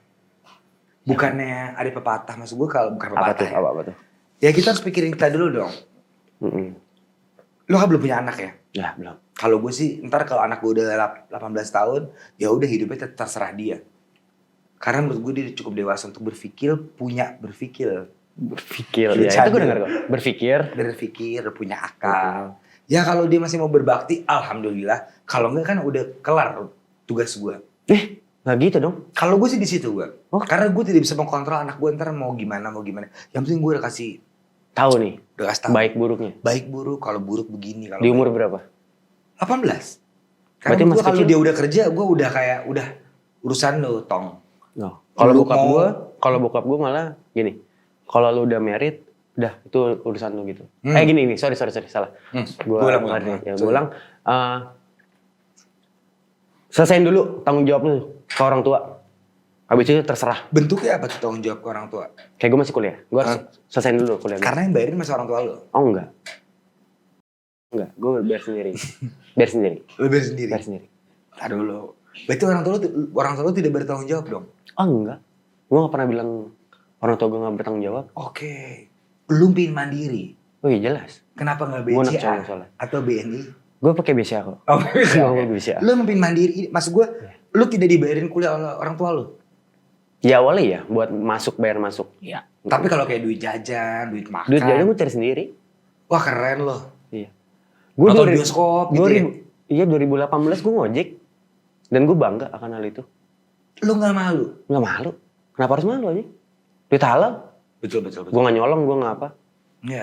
Bukannya ada pepatah, maksud gue kalau bukan pepatah ya. Apa tuh? Ya kita harus pikirin kita dulu dong. Lu kan belum punya anak ya? Ya belum. Kalau gue sih ntar kalau anak gue udah 18 tahun, ya udah hidupnya terserah dia. Karena menurut gue dia cukup dewasa untuk berpikir. Ya itu gue denger kok. Berpikir, punya akal. Ya kalau dia masih mau berbakti, alhamdulillah. Kalau enggak kan udah kelar tugas gue. Nggak gitu dong. Kalau gue sih di situ gue. Oh. Karena gue tidak bisa mengkontrol anak gue ntar mau gimana. Yang penting gue udah kasih tahu nih. Udah kasih tahu. Baik buruknya. Baik buruk, kalau buruk begini. Kalau di umur berapa? 18. Karena berarti masih kalau kecil. dia udah kerja, gue udah urusan lo tong. No. Kalau bokap gue malah gini. Kalau lu udah married, udah itu urusan lu gitu. Gini nih, sorry salah. Gue ulang. Selesain dulu tanggung jawab lu ke orang tua. Habis itu terserah. Bentuknya apa tuh tanggung jawab ke orang tua? Kayak gue masih kuliah. Gue harus selesain dulu kuliah. Karena yang bayarin masih orang tua lu? Oh enggak, gue bayar sendiri. Lu bayar sendiri? Bayar sendiri. Aduh lo. Berarti orang tua lu tidak bertanggung jawab dong? Oh enggak. Gue gak pernah bilang orang tua gue gak bertanggung jawab. Oke. Lu pin mandiri? Oh iya jelas. Kenapa gak Gua anak BCA cowok, atau BNI? Gue pakai BCA kok. Oh Gue BCA. Lu pin mandiri, maksud gue, lu tidak dibayarin kuliah oleh orang tua lu? Ya awalnya ya, buat bayar masuk. Iya. Tapi kalau kayak duit jajan, duit makan. Duit jajan gue cari sendiri. Wah keren loh. Iya. Gue nonton bioskop gitu ya? Iya 2018 gue ngojek. Dan gue bangga akan hal itu. Lu gak malu? Gak malu. Kenapa harus malu aja? Duit halal. Betul. Gue gak nyolong, gue gak apa. Iya.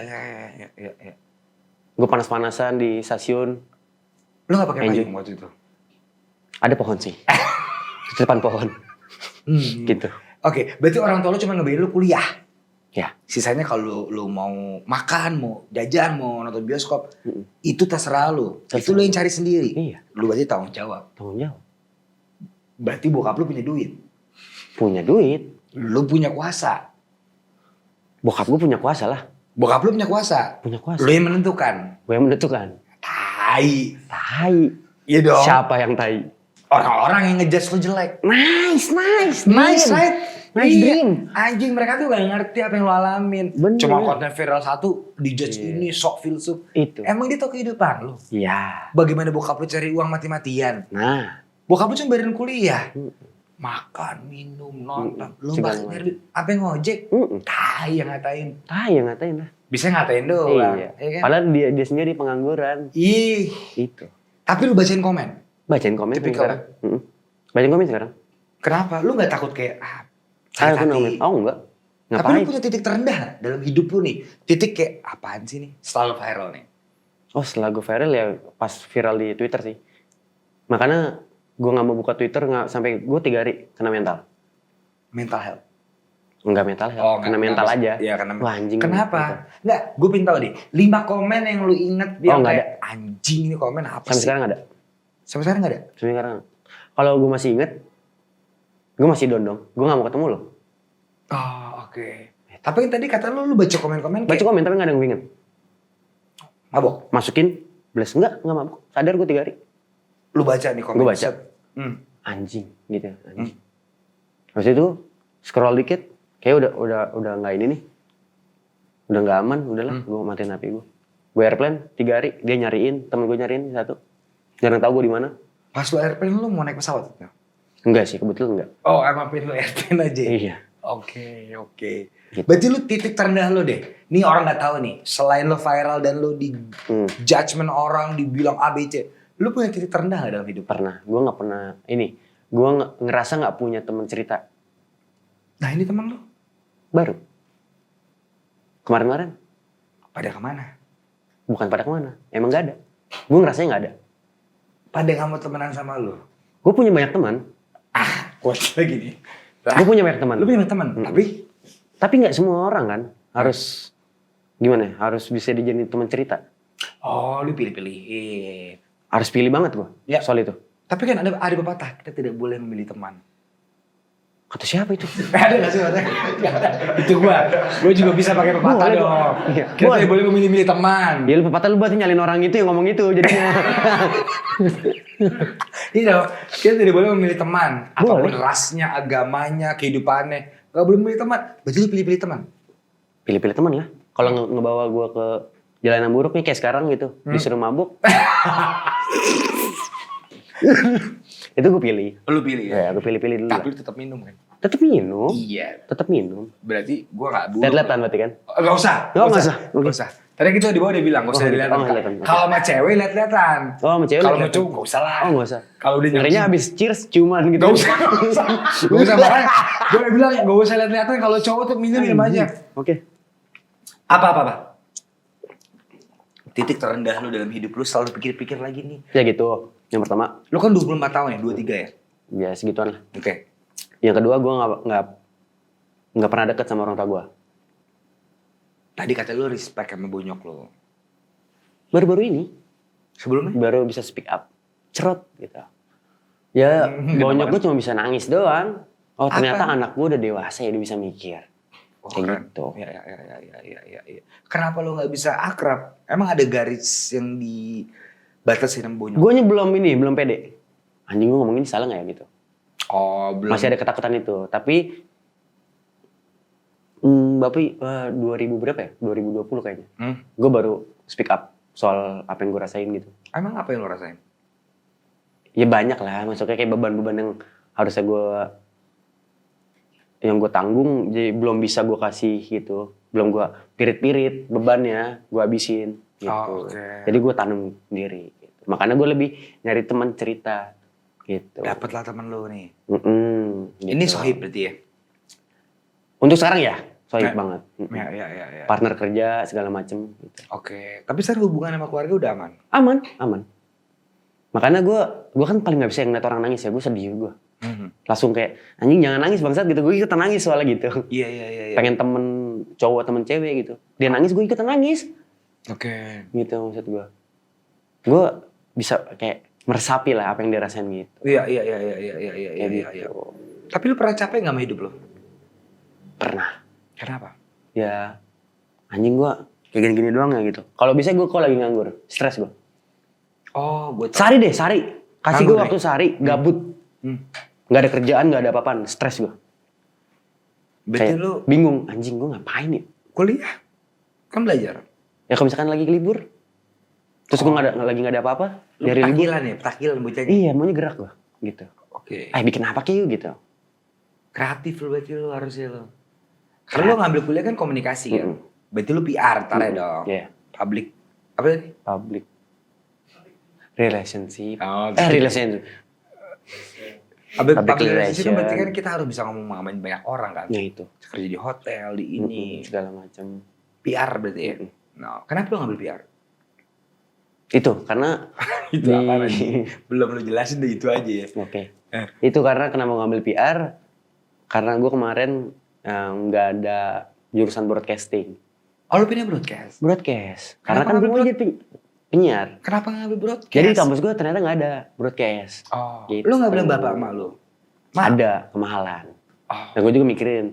Gue panas-panasan di stasiun. Lu gak pakai payung waktu itu? Ada pohon sih. Di depan pohon. Gitu. Oke, berarti orang tua lu cuma ngebayarin lu kuliah? Ya. Sisanya kalau lu mau makan, mau jajan, mau nonton bioskop, itu terserah lu. Itu lu yang cari sendiri. Iya. Lu berarti tanggung jawab. Tanggung jawab. Berarti bokap lu punya duit. Punya duit. Lu punya kuasa. Bokap gue punya kuasa lah. Bokap lu punya kuasa. Punya kuasa. Lu yang menentukan. Gue yang menentukan. Tai. Iya dong. Siapa yang tai? Orang-orang yang ngejudge lu jelek. Nice, right? Nice dream. Anjing, mereka tuh gak ngerti apa yang lu alamin. Bener. Cuma konten viral satu, dijudge ini, sok filsuf. Itu. Emang dia tau kehidupan lu? Iya. Bagaimana bokap lu cari uang mati-matian? Nah. Bokap lu cuma bayarin kuliah. Makan, minum, nonton. Lu bahkan nyari duit. Apa yang ngojek? Tai yang ngatain. Tai yang ngatain lah. Bisa ngatain doang. Iya. Kan? Padahal dia sendiri pengangguran. Ih. Itu. Tapi lu bacain komen? Bacain komen Tipikal. sekarang. Bacain komen sekarang. Kenapa? Lu gak takut kayak Aku komen. Oh enggak. Ngapain? Tapi lu punya titik terendah dalam hidup lu nih. Titik kayak apaan sih nih? Selalu viral nih. Oh setelah gue viral ya pas viral di Twitter sih. Makanya gue gak mau buka Twitter sampai gue 3 hari kena mental. Mental health? Enggak mental health, kena mental aja. Iya karena wah anjing. Kenapa? Enggak, gue pengen tahu deh. 5 komen yang lu inget dia nggak kayak anjing ini komen apa sampai sih? sekarang ada. Sampai sekarang gak ada? Sampai sekarang. Kalau gue masih inget, gue masih dong. Gue gak mau ketemu lo. Oh oke. Tapi yang tadi kata lu baca komen-komen kayak baca komen tapi gak ada yang gue inget. mabok? Masukin, bless. Enggak mabok. Sadar gue 3 hari. Lu baca nih komen? Gue baca. Anjing gitu. Anjing. Habis itu scroll dikit, kayak udah nggak ini nih. Udah nggak aman, udahlah. Gue matiin HP gue. Gue airplane 3 hari, dia nyariin, temen gue nyariin satu. Jarang tahu gue di mana. Pas lu airplane lu mau naik pesawat? Enggak sih, kebetulan enggak. Oh emang pengen lu airplane aja? Iya. Oke. Gitu. Berarti lu titik terendah lu deh. Nih orang nggak tahu nih. Selain lu viral dan lu di judgement orang, dibilang ABC, lu punya titik terendah nggak dalam hidup? Pernah. Gue nggak pernah ini. Gue ngerasa nggak punya teman cerita. Nah ini teman lu? Baru. Kemarin-kemarin. Pada kemana? Bukan pada kemana. Emang nggak ada. Gue ngerasanya nggak ada. pada nggak mau temenan sama lu. Gue punya banyak teman. Kuat lagi nih. Gue punya banyak teman. Lu punya teman, Tapi nggak semua orang kan harus gimana? Ya, harus bisa dijadiin teman cerita. Oh, lu pilih-pilih. Harus pilih banget gue Ya. soal itu. Tapi kan ada pepatah, kita tidak boleh memilih teman. Kata siapa itu? Ada nggak sih pepatah? Nggak ada. Itu gua juga bisa pakai pepatah Boleh, dong. Iya. Kita Boleh. tidak boleh memilih-milih teman. Ya lu pepatah lu berarti nyalin orang itu yang ngomong itu jadinya. Iya dong, kita tidak boleh memilih teman. Apapun Boleh. rasnya, agamanya, kehidupannya. Gak boleh memilih teman. Berarti lu pilih-pilih teman. Pilih-pilih teman lah. Kalau ngebawa gue ke jalan yang buruk nih kayak sekarang gitu, disuruh mabuk. Itu gue pilih. Lu pilih Ya, gue pilih-pilih dulu. Tapi lu tetap minum kan? Tetap minum. Iya. Tetap minum. Berarti gua gak buruk. Lihat-lihatan berarti kan? Gak usah. Oh, nggak usah. Nggak Oke. usah. Tadi kita di bawah dia bilang, gak usah Oh, dilihat. oh, lihat-lihatan. Kalau sama cewek lihat-lihatan. Oh, sama cewek Kalau sama lihat-lihatan. cowok gak usah lah. Oh, nggak usah. Kalau udah Ngerinya abis cheers cuman gitu. Gak usah, gak usah. Gak usah, makanya gue udah bilang gak usah lihat-lihatan. Kalau cowok tuh minum aja. Oke. Apa? Titik terendah lu dalam hidup lu selalu pikir-pikir lagi nih. Ya gitu. Yang pertama, Lu kan 24 tahun ya, 23 ya? ya segituan lah. Oke. Yang kedua, gue nggak pernah deket sama orang tua gue. Tadi kata lu respect sama bonyok lu. Baru-baru ini, Sebelumnya? baru bisa speak up. Cerot gitu. Ya, bonyok gue cuma bisa nangis doang. Oh, ternyata Apa? anak gue udah dewasa ya, dia bisa mikir. Oh, Kayak keren. gitu. Ya. Kenapa lu gak bisa akrab? Emang ada garis yang dibatasin sama bonyok? Gue belum pede. Anjing gue ngomong ini salah nggak ya gitu. Oh, belum. Masih ada ketakutan itu. Tapi, Bapak 2000 berapa ya? 2020 kayaknya. Gue baru speak up soal apa yang gue rasain gitu. Emang apa yang lu rasain? Ya banyak lah, maksudnya kayak beban-beban yang harusnya yang gue tanggung, jadi belum bisa gue kasih gitu. Belum gue pirit-pirit bebannya, gue habisin gitu. Oh, oke. Jadi gue tanam sendiri. Gitu. Makanya gue lebih nyari teman cerita gitu. Dapet lah temen lu nih. Gitu. Ini sohib berarti ya? Untuk sekarang ya, sohib Ya. banget. Ya. Partner kerja segala macem. Gitu. Oke. Tapi sekarang hubungan sama keluarga udah aman? Aman. Makanya gue kan paling nggak bisa ngeliat orang nangis ya, gue sedih gue. Langsung kayak anjing jangan nangis bangsat gitu, gue ikutan nangis soalnya gitu. Iya. Pengen temen cowok temen cewek gitu, dia nangis gue ikutan nangis Oke. gitu maksud gue bisa kayak meresapi lah apa yang dia rasain gitu. Iya. Kayak gitu. Tapi lu pernah capek gak sama hidup lu? Pernah Kenapa? ya, anjing gue kayak gini-gini doang ya gitu. Kalau bisa gue kalau lagi nganggur stres gue Oh, gue sehari kasih gue Nganggur, waktu sehari gabut, nggak ada kerjaan nggak ada apa-apaan, stres gue. Berarti Kayak lu bingung anjing gue ngapain ya. kuliah? Kan belajar? Ya kalau misalkan lagi libur, terus gue lagi nggak ada apa-apa, Lu dari libur, petakilan ya? Petakilan bocahnya? iya maunya gerak gue, gitu. Oke. Bikin apa kayak gitu. Kreatif lu berarti lu harusnya lu. Karena lu ngambil kuliah kan komunikasi kan? Berarti lu PR ntar ya dong? Iya. Public. Apa tadi? Public relationship. Oh, Relationship. Public Public relationship kan berarti relation. kan kita harus bisa ngomong sama banyak orang kan? Ya itu. Kerja di hotel, di ini. Segala macam. PR berarti ya? No. Kenapa lu ngambil PR? Itu karena Itu apa lagi? Belum lu jelasin deh itu aja ya. Oke. Itu karena kenapa ngambil PR? Karena gue kemarin nggak ada jurusan broadcasting. Oh lu pindah broadcast? Broadcast. Karena Kenapa kan gue ngambil mau jadi penyiar. Kenapa ngambil broadcast? Jadi di kampus gue ternyata nggak ada broadcast. Oh, Gitu. lu gak bilang bapak emak lu? Ada kemahalan. Oh. Nah gue juga mikirin.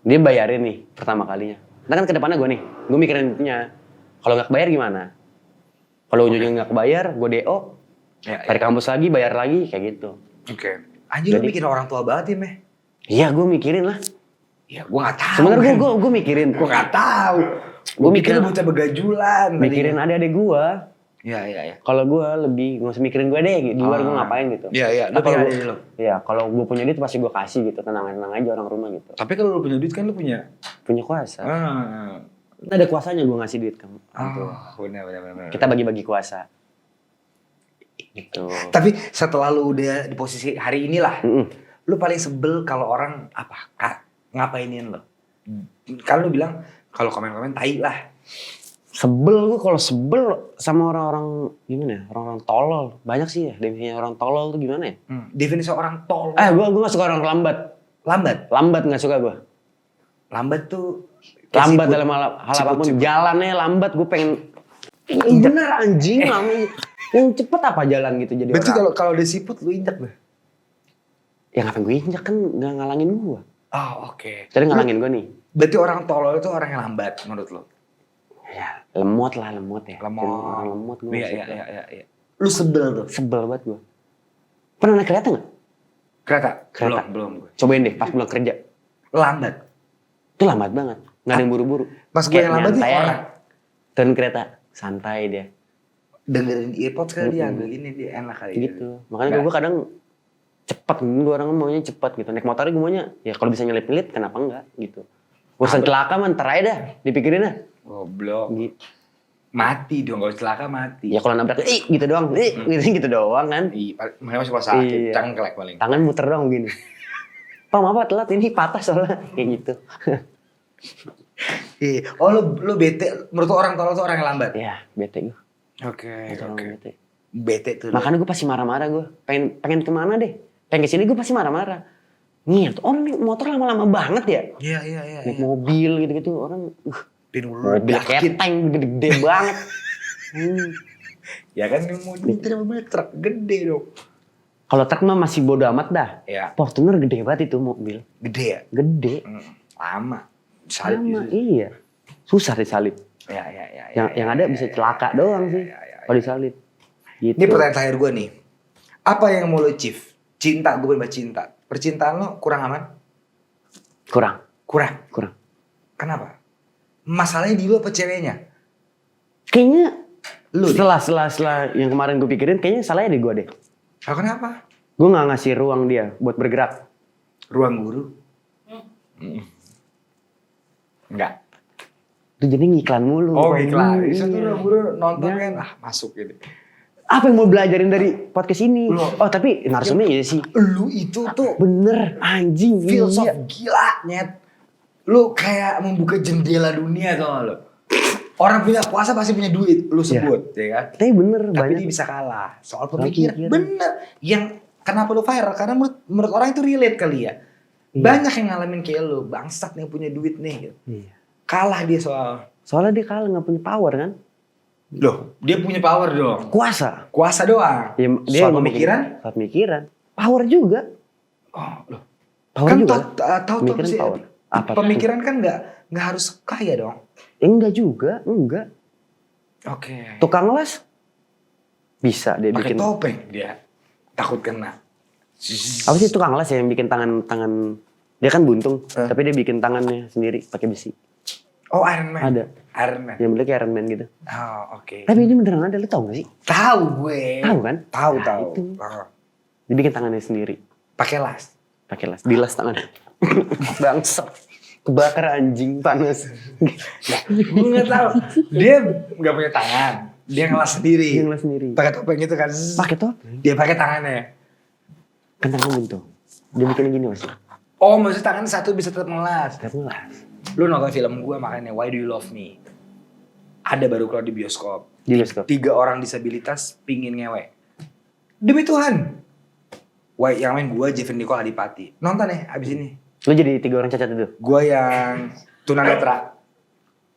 Dia bayarin nih pertama kalinya. Nah kan ke depannya gue nih. Gue mikirin itunya. Kalau nggak kebayar gimana? Kalau ujungnya nggak kebayar, gue DO. Ya, Dari kampus lagi, bayar lagi. Kayak gitu. Oke. Anjir lu Jadi- bikin orang tua banget ya, Meh? Iya gue mikirin lah. Ya gue gak tahu. Sebenarnya gue mikirin. Gue gak tahu. Gue Gue mikir mikirin- bocah begajulan. Mikirin adik-adik gue. Iya. Kalau gue lebih nggak usah mikirin gue deh. Di luar gue ngapain gitu. Iya. Tapi kalau Lu kalau gue punya duit pasti gue kasih gitu. Tenang aja orang rumah gitu. Tapi kalau lu punya duit kan lu punya. Punya kuasa. Ah. Ada kuasanya gue ngasih duit kamu. Benar. Kita bagi-bagi kuasa. Gitu. Tapi setelah lu udah di posisi hari inilah, Mm-mm. lu paling sebel kalau orang apa? Ngapainin lu? Kan lu bilang kalau komen-komen tai lah. Sebel gue, kalau sebel sama orang-orang gimana ya? Orang-orang tolol. Banyak sih ya definisinya orang tolol tuh gimana ya? Definisi orang tolol. Gue gak suka orang lambat. Lambat? Lambat gak suka gue. Lambat tuh... Lambat dalam hal apapun. Jalannya lambat, gue pengen... Bener anjing, lama. Yang cepet apa jalan gitu jadi berarti orang. kalau dia siput lu injak deh? Ya ngapain gue injak, kan gak ngalangin gue. Oh oke. Jadi ngalangin gue nih. Berarti orang tolol itu orang yang lambat menurut lo? Ya lemot ya. Lemot. Orang lemot gue. Iya. Lu sebel tuh? Sebel banget gue. Pernah naik kereta gak? Kereta? Kereta. Belum. Cobain deh pas pulang kerja. Lambat? Itu lambat banget. Gak ada yang buru-buru. Pas gue yang lambat nih nyantai orang. aja. Turun kereta. Santai dia. Dengerin earpods kali dia ambil ini dia enak kali. Gitu. Makanya gue kadang cepat. Gue orang maunya cepat gitu. Naik motor gue maunya ya kalau bisa nyelip-nyelip kenapa enggak gitu. Urusan celaka man ntar aja dah. Dipikirin dah. Goblok. Gitu. Mati dong kalau celaka mati. Ya kalau nabrak gitu doang. Gitu doang kan. Makanya masih pas sakit. Iya. Cangklek paling. Tangan muter doang begini. Pak maaf telat ini patah soalnya. Kayak gitu. Iya. Oh lu bete. Menurut lu orang tolol tuh orang yang lambat? Ya bete gue. Oke. Bete. Bete tuh. Makanya gue pasti marah-marah gue. Pengen kemana deh. Pengen kesini gue pasti marah-marah. Nih tuh orang naik motor lama-lama banget ya. Iya. Naik mobil gitu-gitu orang. Mobil yakin. keteng gede-gede banget. Ya kan mobil truk gede dong. Kalau truk mah masih bodo amat dah. Ya. Fortuner gede banget itu mobil. Gede ya? Gede. Lama. Salib Sama, gitu. iya. Susah disalip. Ya. Yang ada bisa celaka doang sih. Kalau disalip. Gitu. Ini pertanyaan terakhir gue nih. Apa yang mau lo achieve? Cinta, gue pengen cinta. Percintaan lo kurang aman? Kurang. Kenapa? Masalahnya di lo apa ceweknya? Kayaknya Lu setelah yang kemarin gue pikirin kayaknya salahnya di gue deh. Oh, kenapa? Gue gak ngasih ruang dia buat bergerak. Ruang guru? Enggak. Itu jadi ngiklan mulu. Oh Ruang iklan. guru, Itu tuh iya. ruang guru nonton Ya. kan. Masuk gitu. Apa yang mau belajarin dari podcast ini? Loh. Oh tapi narsumnya iya sih. Lu itu tuh Bener anjing. filsuf Iya. gila nyet. Lu kayak membuka jendela dunia tau gak lo? Orang punya kuasa pasti punya duit, lu sebut, ya kan? Tapi bener Tapi banyak. dia bisa kalah. Soal Soal pemikiran, pikiran. bener. Yang kenapa lu viral? Karena menurut orang itu relate kali ya. Iya. Banyak yang ngalamin kayak lu, bangsat nih punya duit nih. Gitu. Iya. Kalah dia soal. Soalnya dia kalah gak punya power kan. Loh, dia punya power dong. Kuasa. Kuasa doang. Dia soal ngomongin- pemikiran? Soal pemikiran. Power juga. Oh, loh. Power Kan juga. tahu Pemikiran sih. power. Apa? Pemikiran kan nggak harus kaya dong. Enggak juga. Enggak. Oke. Tukang las. Bisa dia Pakai bikin. topeng dia. Takut kena. Apa sih tukang las ya yang bikin tangan. Dia kan buntung. Tapi dia bikin tangannya sendiri pakai besi. Oh Iron Man. Ada. Iron Man. Yang kayak Iron Man gitu. Oh oke. Tapi ini beneran ada. Lu tau gak sih? Tahu gue. Tahu kan? Tahu Nah, tahu. itu. Oh. Dia bikin tangannya sendiri. Pakai las. Pakai las. Dilas tangannya. Bangsat. Kebakar anjing panas. Gue nggak tahu. Dia nggak punya tangan. Dia ngelas sendiri. Dia ngelas sendiri. Pakai topeng itu kan. Pakai topeng. Dia pakai tangannya. Kan tangan buntung. Dia bikin gini mas. Oh maksudnya tangan satu bisa tetap ngelas. Tetap ngelas. Lu nonton film gue makanya Why Do You Love Me? Ada baru keluar di bioskop. Di bioskop. 3 orang disabilitas pingin ngewe. Demi Tuhan. Wah, yang main gue Jeffrey Nicole Adipati. Nonton ya abis ini. Lu jadi 3 orang cacat itu? Gue yang tunanetra.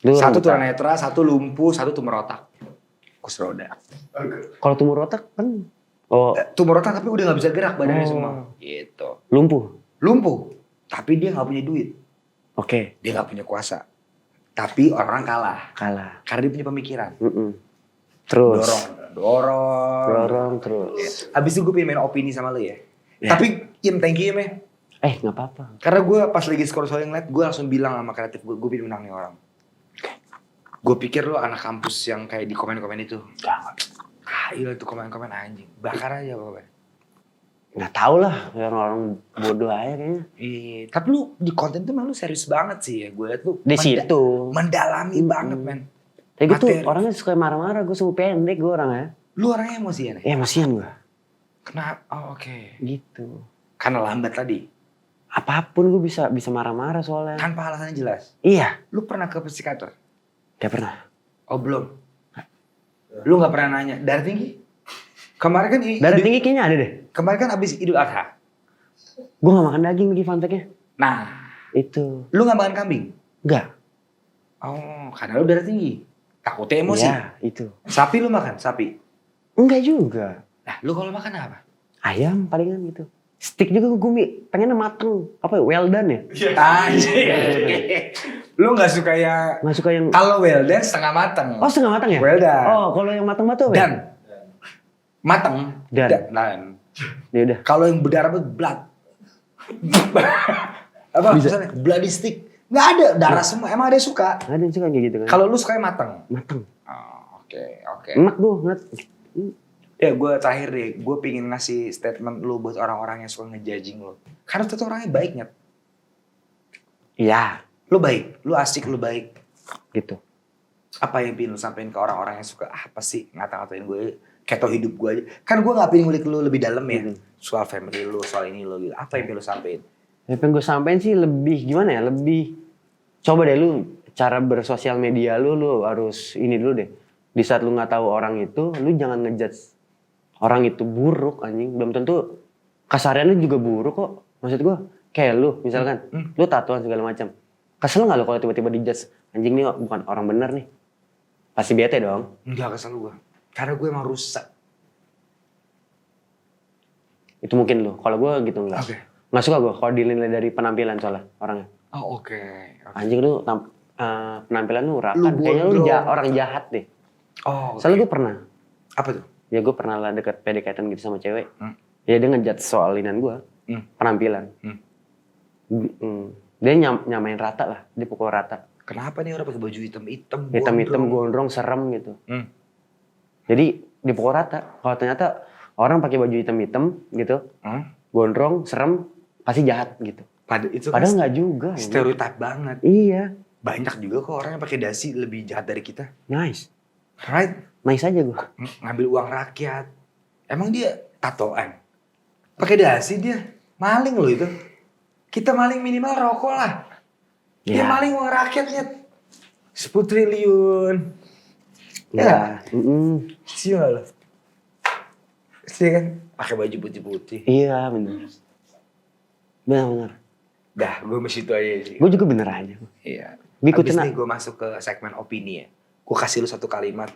Lu orang Satu buta. tunanetra, satu lumpuh, satu tumor otak. Kursi roda. Kalau tumor otak kan. Oh Tumor otak tapi udah gak bisa gerak badannya Oh. semua. Gitu. lumpuh. Lumpuh. Tapi dia gak punya duit. Oke. Dia gak punya kuasa. Tapi orang kalah. Kalah. Karena dia punya pemikiran. Terus. Dorong. terus. Abis itu gue pengen main opini sama lu ya. Ya. Tapi Im, thank you Im ya. Nggak apa-apa. Karena gue pas lagi scroll ngeliat, gue langsung bilang sama kreatif gue pengen menang nih orang. Gue pikir lu anak kampus yang kayak di komen-komen itu. Iya itu komen-komen anjing. Bakar aja pokoknya. Nggak tahu lah. Orang bodoh aja kayaknya. Iya. Tapi lu di konten tuh emang lu serius banget sih ya. Gue liat lu Di situ. mendalami banget men. Tapi gue tuh Materi. orangnya suka marah-marah. Gue suka pendek gue orangnya. Lu orangnya emosian ya? Emosian gue. Kenapa? Oh oke. Gitu. Karena lambat tadi. Apapun gue bisa marah-marah soalnya. Tanpa alasannya jelas. Iya. Lu pernah ke psikiater? Gak pernah. Oh belum. Lu nggak pernah nanya darah tinggi? Kemarin kan Darah tinggi kayaknya ada deh. Kemarin kan abis Idul Adha. Gue gak makan daging lagi fun fact-nya. Nah, Itu. lu nggak makan kambing? Enggak. Oh, karena lu darah tinggi. Takutnya emosi. Iya, itu. Sapi lu makan? Sapi? Enggak juga. Nah, lu kalau makan apa? Ayam palingan gitu. Steak juga gue pengennya mateng. Apa ya? Well done ya? Anjir. Lu nggak suka yang... Nggak suka yang... Kalau well done setengah mateng. Oh setengah matang ya? Well done. Oh kalau yang mateng-mateng apa ya? Dan. Mateng. Dan. Ya udah. Kalau yang berdarah blood. Apa Bisa. misalnya bloody stick. Nggak ada darah semua. Emang ada yang suka? Ada yang suka kayak gitu kan? Kalau lu suka yang mateng. mateng. Oh, oke. Enak tuh ngeliat. Ya gue terakhir deh, gue pingin ngasih statement lu buat orang-orang yang suka ngejudging lu. Karena tuh orangnya baik, Nyet. Iya. Lu baik, lu asik, lu baik. Gitu. Apa yang pingin lu sampein ke orang-orang yang suka, apa sih ngata-ngatain gue, keto hidup gue aja. Kan gue gak pingin ngulik lu lebih dalam ya. Soal family lu, soal ini lu gitu. Apa yang pingin lu sampein? Yang pengen gue sampein sih lebih gimana ya? Lebih coba deh lu cara bersosial media lu harus ini dulu deh. Di saat lu nggak tahu orang itu, lu jangan ngejudge orang itu buruk anjing. Belum tentu keseharian lu juga buruk kok. Maksud gue kayak lu misalkan lu tatoan segala macam. Kesel nggak lu kalau tiba-tiba dijudge anjing nih bukan orang bener nih? Pasti bete dong. Enggak kesel gue. Karena gue emang rusak. Itu mungkin lu. Kalau gue gitu enggak. Oke. Nggak suka gue kalau dinilai dari penampilan soalnya orangnya. Oh oke. Anjing lu penampilan lu rakan. Lu Kayaknya lu gondrong. orang jahat deh. Oh oke. Soalnya gue pernah. Apa tuh? Ya gue pernah lah deket PDKT gitu sama cewek. Ya dia ngejudge soal linan gue. Penampilan. Dia nyamain rata lah. Dia pukul rata. Kenapa nih orang pakai baju hitam-hitam? Hitam-hitam gondrong serem gitu. Jadi dipukul rata. Kalau ternyata orang pakai baju hitam-hitam gitu. Gondrong, serem, pasti jahat gitu. Padahal nggak juga. Stereotip banget. Iya. Banyak juga kok orang yang pakai dasi lebih jahat dari kita. Nice. Right? Nice aja gue. Ngambil uang rakyat. Emang dia tatoan? Pakai dasi dia. Maling loh itu. Kita maling minimal rokok lah. Dia maling uang rakyatnya. 10 triliun. Ya. Sial loh. Iya kan? Pakai baju putih-putih. Iya bener. Bener. Dah, gue masih itu aja sih. Gue juga bener aja. Iya. Ngikutin Abis ini gue masuk ke segmen opini ya. Gue kasih lu satu kalimat.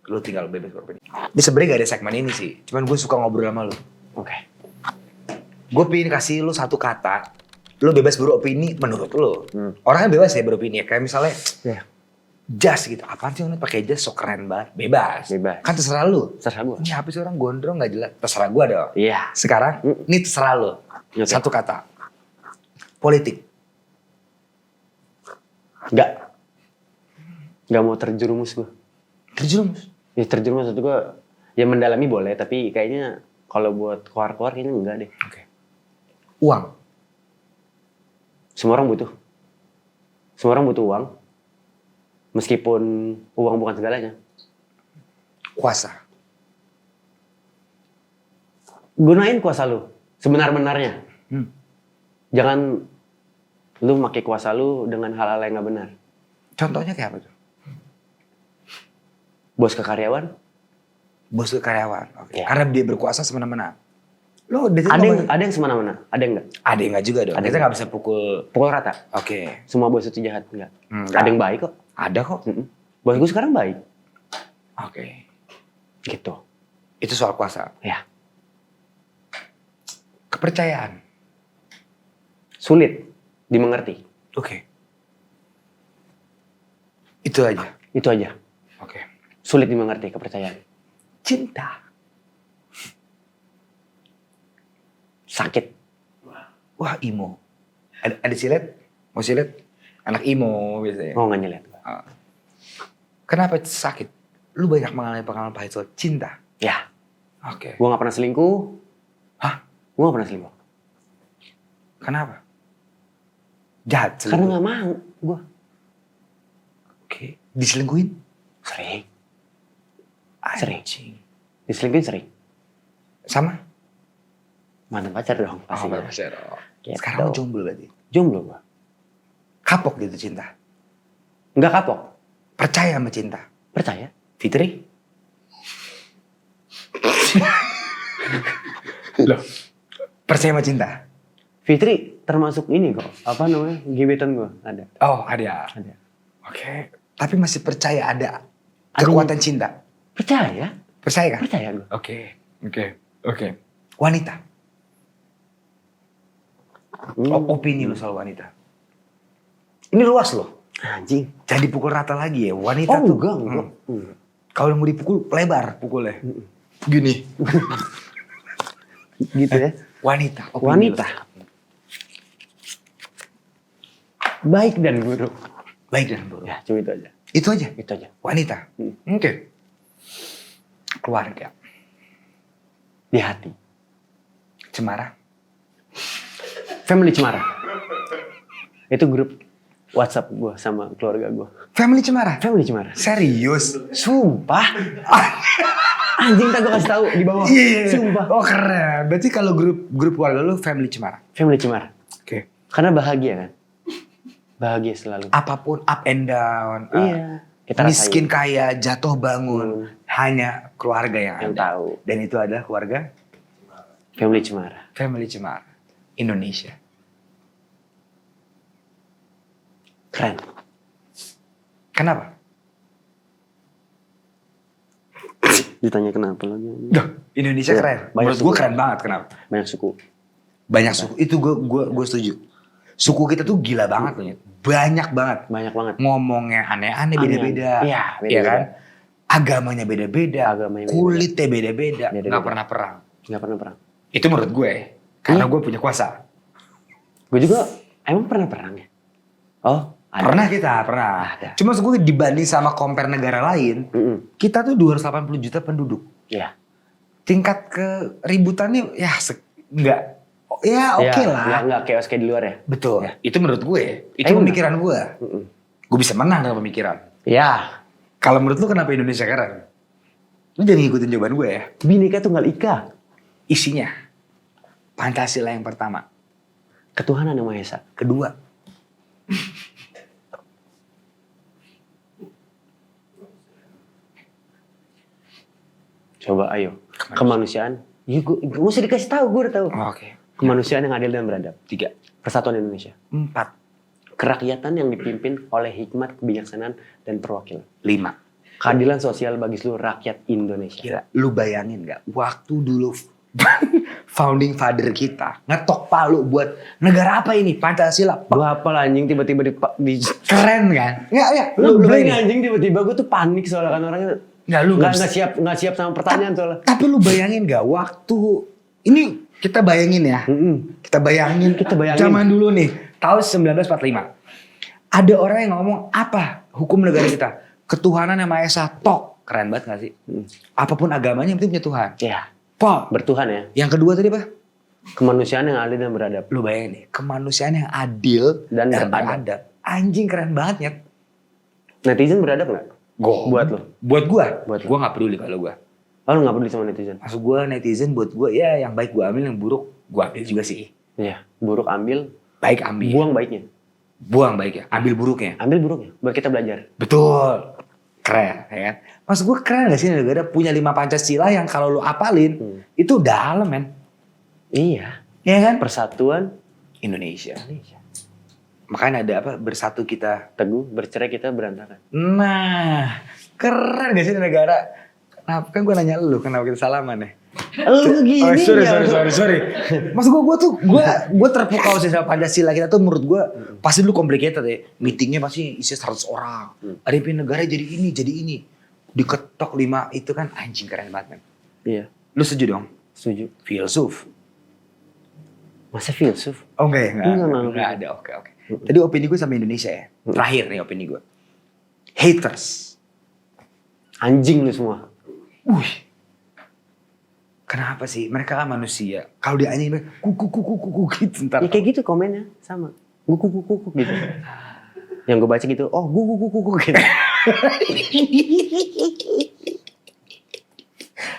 Lu tinggal bebas beropini. Ini sebenarnya gak ada segmen ini sih. Cuman gue suka ngobrol sama lu. Oke. Gue pengen kasih lu satu kata. Lu bebas beropini menurut lu. Orang kan bebas ya beropini ya. Kayak misalnya jas gitu. Apaan sih orang pakai jas so keren banget. Bebas. Bebas. Kan terserah lu. Terserah gue. Ini apa sih orang gondrong gak jelas. Terserah gue dong. Iya. Sekarang ini terserah lu. Oke. Satu kata. Politik. Gak mau terjerumus gue. Terjerumus. Ya terjerumus maksud gue. Ya mendalami boleh. Tapi kayaknya kalau buat keluar-keluar kayaknya enggak deh. Oke. Uang. Semua orang butuh. Semua orang butuh uang. Meskipun uang bukan segalanya. Kuasa. Gunain kuasa lu. Sebenar-benarnya. Jangan lu pakai kuasa lu dengan hal-hal yang gak benar. Contohnya kayak apa tuh? Bos ke karyawan. Bos ke karyawan. Oke. Ya. Karena dia berkuasa semena-mena. Lo Ada yang semena-mena. Ada yang enggak. Ada yang enggak juga dong. Ada Kita yang nggak bisa pukul. Pukul rata. Oke. Semua bos itu jahat. Enggak. Enggak. Ada yang baik kok. Ada kok. Bos gue sekarang baik. Oke. Gitu. Itu soal kuasa. Ya. Kepercayaan. Sulit dimengerti. Oke. Itu aja. Itu aja. Oke. Sulit dimengerti kepercayaan. Cinta. Sakit. Wah, imo. Ada silet? Mau silet? Anak imo biasanya. Mau nggak nyeliat. Kenapa sakit? Lu banyak mengalami pengalaman pahit soal cinta. Ya. Oke. Gue nggak pernah selingkuh. Hah? Gue nggak pernah selingkuh. Kenapa? Jahat. Karena selingkuh. nggak mau. Gue Oke. Diselingkuhin? sering. Anjing. Diselingkuhin sering. Sama? Mantan pacar dong. Pasti. pacar. Gitu. Sekarang lu jomblo berarti? Jomblo gue. Kapok gitu cinta? Nggak kapok. Percaya sama cinta? Percaya. Fitri? Loh, percaya sama cinta? Fitri termasuk ini kok. Apa namanya? Gebetan gue ada. Oh, ada. Ada. Oke. Tapi masih percaya ada kekuatan cinta? Percaya? Percaya kan? Percaya gue. Oke. Wanita? Opini lo soal wanita? Ini luas loh. Anjing. Jangan dipukul rata lagi ya. Wanita tuh. Enggak. Kalau mau dipukul, lebar pukulnya. Gini. Gitu ya. Wanita. Wanita. Baik dan buruk. Baik dan buruk. Ya, cuma itu aja. Itu aja? Itu aja. Wanita? Oke. Keluarga? Di hati. Cemara? Family Cemara. Itu grup WhatsApp gue sama keluarga gue. Family Cemara? Family Cemara. Serius? Sumpah. Anjing tak gue kasih tahu di bawah. Iya. Sumpah. Oh keren. Berarti kalau grup keluarga lu Family Cemara? Family Cemara. Oke. Karena bahagia kan. Bahagia selalu. Apapun up and down. Iya. Kita Miskin rasain. kaya, jatuh bangun. Hanya keluarga yang ada. Tahu. Dan itu adalah keluarga Family Cemara. Family Cemara. Indonesia. Keren. Kenapa? Ditanya kenapa lagi? Duh, Indonesia Iya, keren. banyak Menurut gue suku. keren banget. Kenapa? Banyak suku. Banyak suku. Itu gue setuju. Suku kita tuh gila banget loh. Nyet. Banyak banget. Banyak banget. Ngomongnya aneh-aneh Aneh-aneh. beda-beda. Iya, Iya beda-beda. kan? Agamanya beda-beda. Agamanya beda-beda. Kulitnya beda-beda. Beda-beda. Nggak pernah perang. Nggak pernah perang. Itu menurut gue. Karena gue punya kuasa. Gue juga emang pernah perang ya? Oh, ada. Pernah kita, pernah. Ada. Cuma maksud gue dibanding sama compare negara lain, kita tuh 280 juta penduduk. Iya. Tingkat keributannya ya nggak, ya oke lah. Nggak chaos kayak di luar ya? Betul. Ya. Itu menurut gue. Itu Emang pemikiran gue. Gue bisa menang dengan pemikiran. Ya. Kalau menurut lu kenapa Indonesia keren? Lu jangan ngikutin jawaban gue ya. Bhinneka Tunggal Ika. Isinya. Pancasila yang pertama. Ketuhanan yang Maha Esa. Kedua. Coba ayo. Kemanusiaan. Ya gue mesti dikasih tahu, gue udah tahu. Oke. Kemanusiaan yang adil dan beradab. 3. Persatuan Indonesia. 4. Kerakyatan yang dipimpin oleh hikmat, kebijaksanaan, dan perwakilan. 5. Keadilan sosial bagi seluruh rakyat Indonesia. Gila, lu bayangin gak? Waktu dulu founding father kita ngetok palu buat negara apa ini? Pancasila. Gue hafal anjing tiba-tiba di Keren kan? Nggak, ya. lu bayangin. anjing tiba-tiba gue tuh panik soalnya kan orangnya Nggak, lu nggak siap sama pertanyaan soalnya. Tapi lu bayangin gak waktu ini kita bayangin ya. Kita bayangin zaman dulu nih tahun 1945. Ada orang yang ngomong apa hukum negara kita? Ketuhanan yang Maha Esa tok. Keren banget gak sih? Apapun agamanya yang penting punya Tuhan. Ya, Po. bertuhan ya. Yang kedua tadi apa? Kemanusiaan yang adil dan beradab. Lu bayangin nih, kemanusiaan yang adil Dan beradab. beradab. Anjing keren banget ya. Netizen beradab nggak? Buat lo. Buat gua. Buat lo. Gua gak peduli kalau gua. Oh, lu nggak peduli sama netizen? Maksud gua netizen buat gua ya yang baik gua ambil, yang buruk gua ambil juga sih. Iya. Buruk ambil, Baik ambil. buang baiknya. Buang baiknya, ambil buruknya. Ambil buruknya, buat kita belajar. Betul. Keren, ya kan? Maksud gue keren gak sih negara punya 5 Pancasila yang kalau lu apalin, itu dalam men. Iya. Iya kan? Persatuan Indonesia. Makanya ada apa? Bersatu kita. teguh, bercerai kita berantakan. Nah, keren gak sih negara? Kenapa? Kan gue nanya lu, kenapa kita salaman ya? Lu gini Oh, ya. sorry. Maksud gue terpukau sih sama Pancasila kita tuh menurut gue pasti dulu complicated ya. Meetingnya pasti isi 100 orang. Ada yang pindah negara jadi ini. Diketok 5 itu kan anjing keren banget men. Iya, Lu setuju dong? setuju. Filsuf. Masa filsuf? Oh enggak ya? Enggak. Enggak ada, oke. Tadi opini gue sama Indonesia ya. Terakhir nih opini gue. Haters. Anjing lu semua. Wih. Kenapa sih? Mereka kan manusia. Kalau dia anjing, kuku gitu ntar. Ya kayak gitu komennya, sama. Guku gitu. Yang gue baca gitu, oh guku gitu.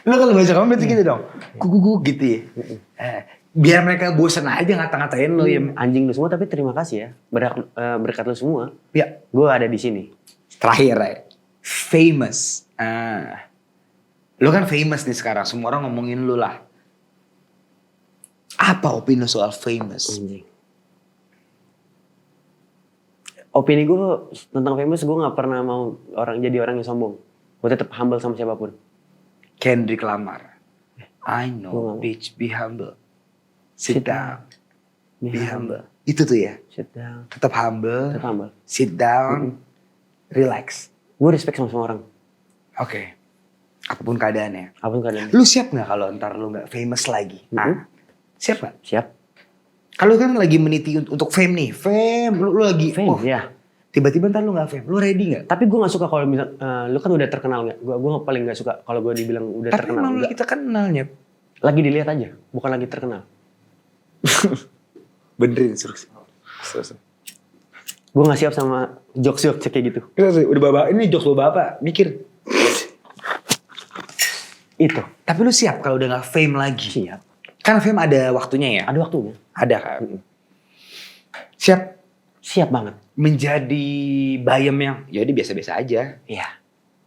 Lo kalau baca komen berarti gitu dong. Kuku gitu ya. Biar mereka bosan aja ngata-ngatain lo ya. Anjing lu semua, tapi terima kasih ya. Berkat lu semua, Ya. gue ada di sini. Terakhir ya. Famous. Lu kan famous nih sekarang, semua orang ngomongin lu lah. Apa opini lu soal famous? Anjing. Opini gue tentang famous, gue gak pernah mau jadi orang yang sombong. Gue tetap humble sama siapapun. Kendrick Lamar. I know, Gua nggak mau. bitch, be humble. Sit down, be humble. Humble. Itu tuh ya, Sit down. tetap humble, Tetap humble. sit down, relax. Gue respect sama semua orang. Oke, apapun keadaannya. Apapun keadaan. Lu siap gak kalau ntar lu gak famous lagi? Siap gak? Siap. Kalau kan lagi meniti untuk fame nih, lu lagi, Fame, ya. tiba-tiba ntar lu gak fame, lu ready gak? Tapi gue gak suka kalau misal, lu kan udah terkenal gak? Gue paling gak suka kalau gue dibilang udah Tapi terkenal. emang Nggak. kita kenalnya. Lagi dilihat aja, bukan lagi terkenal. Benerin terus. Gue gak siap sama jokes-jokes kayak gitu. Udah bapak, ini jokes bapak, mikir. Itu. Tapi lu siap kalau udah gak fame lagi? Siap. Kan fame ada waktunya ya? Ada waktunya. Ada kan? Siap Siap banget. menjadi bayam yang ya udah biasa-biasa aja. Iya.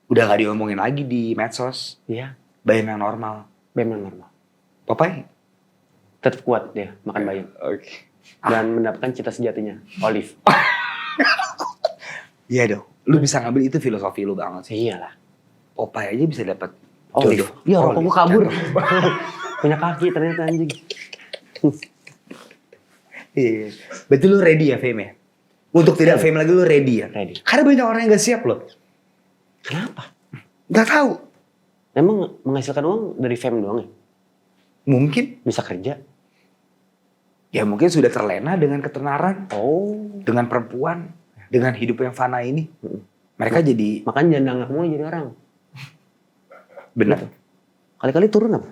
Udah gak diomongin lagi di medsos. Iya. Bayam yang normal. Memang normal. Papai? Tetap kuat dia makan bayam. Oke. Dan mendapatkan cita sejatinya. Olive. Iya dong. Lu bisa ngambil itu filosofi lu banget sih. Iyalah. Popeye aja bisa dapat Olive. jodoh. Iya, rokok Olive. gue kabur. Punya kaki ternyata anjing. Iya. Berarti lu ready ya fame ya? Untuk tidak fame lagi lu ready ya? Ready. Karena banyak orang yang gak siap loh. Kenapa? Gak tahu. Emang menghasilkan uang dari fame doang ya? Mungkin. Bisa kerja? Ya mungkin sudah terlena dengan ketenaran. Oh. Dengan perempuan. Dengan hidup yang fana ini. Mereka jadi Makanya jangan dangak mulu jadi orang. benar. Kali-kali turun apa?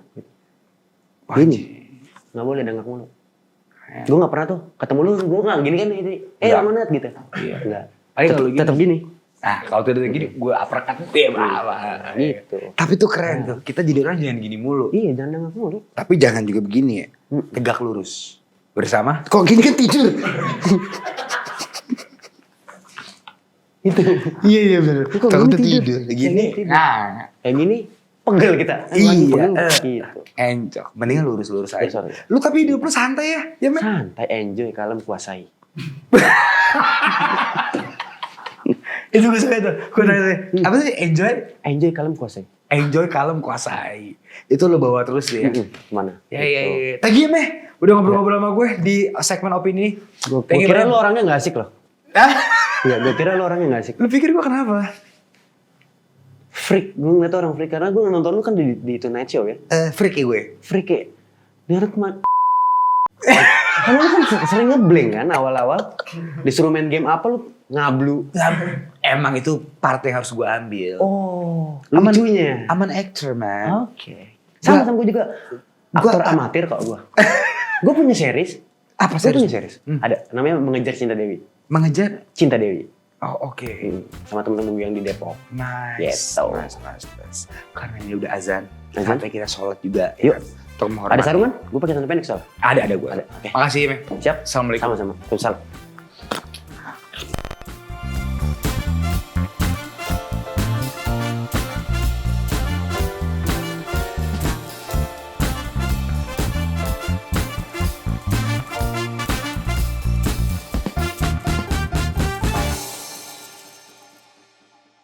Gini. Gak boleh dangak mulu. Gue gak pernah tuh ketemu lu, gue gak gini kan ini. Lama banget gitu. Iya. Enggak. Paling kalau gini. Tetap gini. Nah kalau tidak gini gue uppercut dia bawa. Gitu. Tapi tuh keren tuh. Kita jadi orang jangan gini mulu. Iya, jangan dangak mulu. Tapi jangan juga begini ya. Tegak lurus. Bersama. Kok gini kan tidur. Itu. Iya benar. Kok Kalau gini udah tidur? tidur. Kayak Gini. gini tidur. Nah. Kayak gini, pegel kita. Iya. Gitu. Encok. Mendingan lurus-lurus aja. Sorry. Lu tapi hidup lu santai ya. Ya men. Santai, enjoy, kalem, kuasai. Itu gue suka itu. Gue nanya. Apa sih? Enjoy. Enjoy, kalem, kuasai. Enjoy kalem kuasai. Itu lo bawa terus deh ya. Kemana? Ya ya ya. Thank you Meh. Udah ngobrol-ngobrol sama gue di segmen opini. Gue Thank you, kira Bro. lu orangnya gak asik loh. Hah? Iya, gue kira lu orangnya gak asik. Lu pikir gue kenapa? Freak, gue ngeliat orang freak. Karena gue nonton lu kan di Tonight Show ya. Freak ya gue. Freak kayak, dia orang kemana? Karena lu kan sering ngeblank kan awal-awal. Disuruh main game apa lu ngablu. Emang itu part yang harus gue ambil. Oh, lucunya. I'm an actor man. Oke. Sama-sama gue juga aktor amatir kok gue. Gue punya series. Apa Gue punya series? series. Ada, namanya Mengejar Cinta Dewi. Mengejar? Cinta Dewi. Oh oke. Sama temen-temen gue yang di Depok. Nice. Gitu. Nice. Karena ini udah azan. Azan? Sampai kita sholat juga. Yuk. Ya, untuk menghormati. Ada sarungan? Gue pakai celana pendek soal. Ada gue. Ada, oke. Makasih Meh. Siap? Assalamualaikum. Sama-sama. Waalaikumsalam.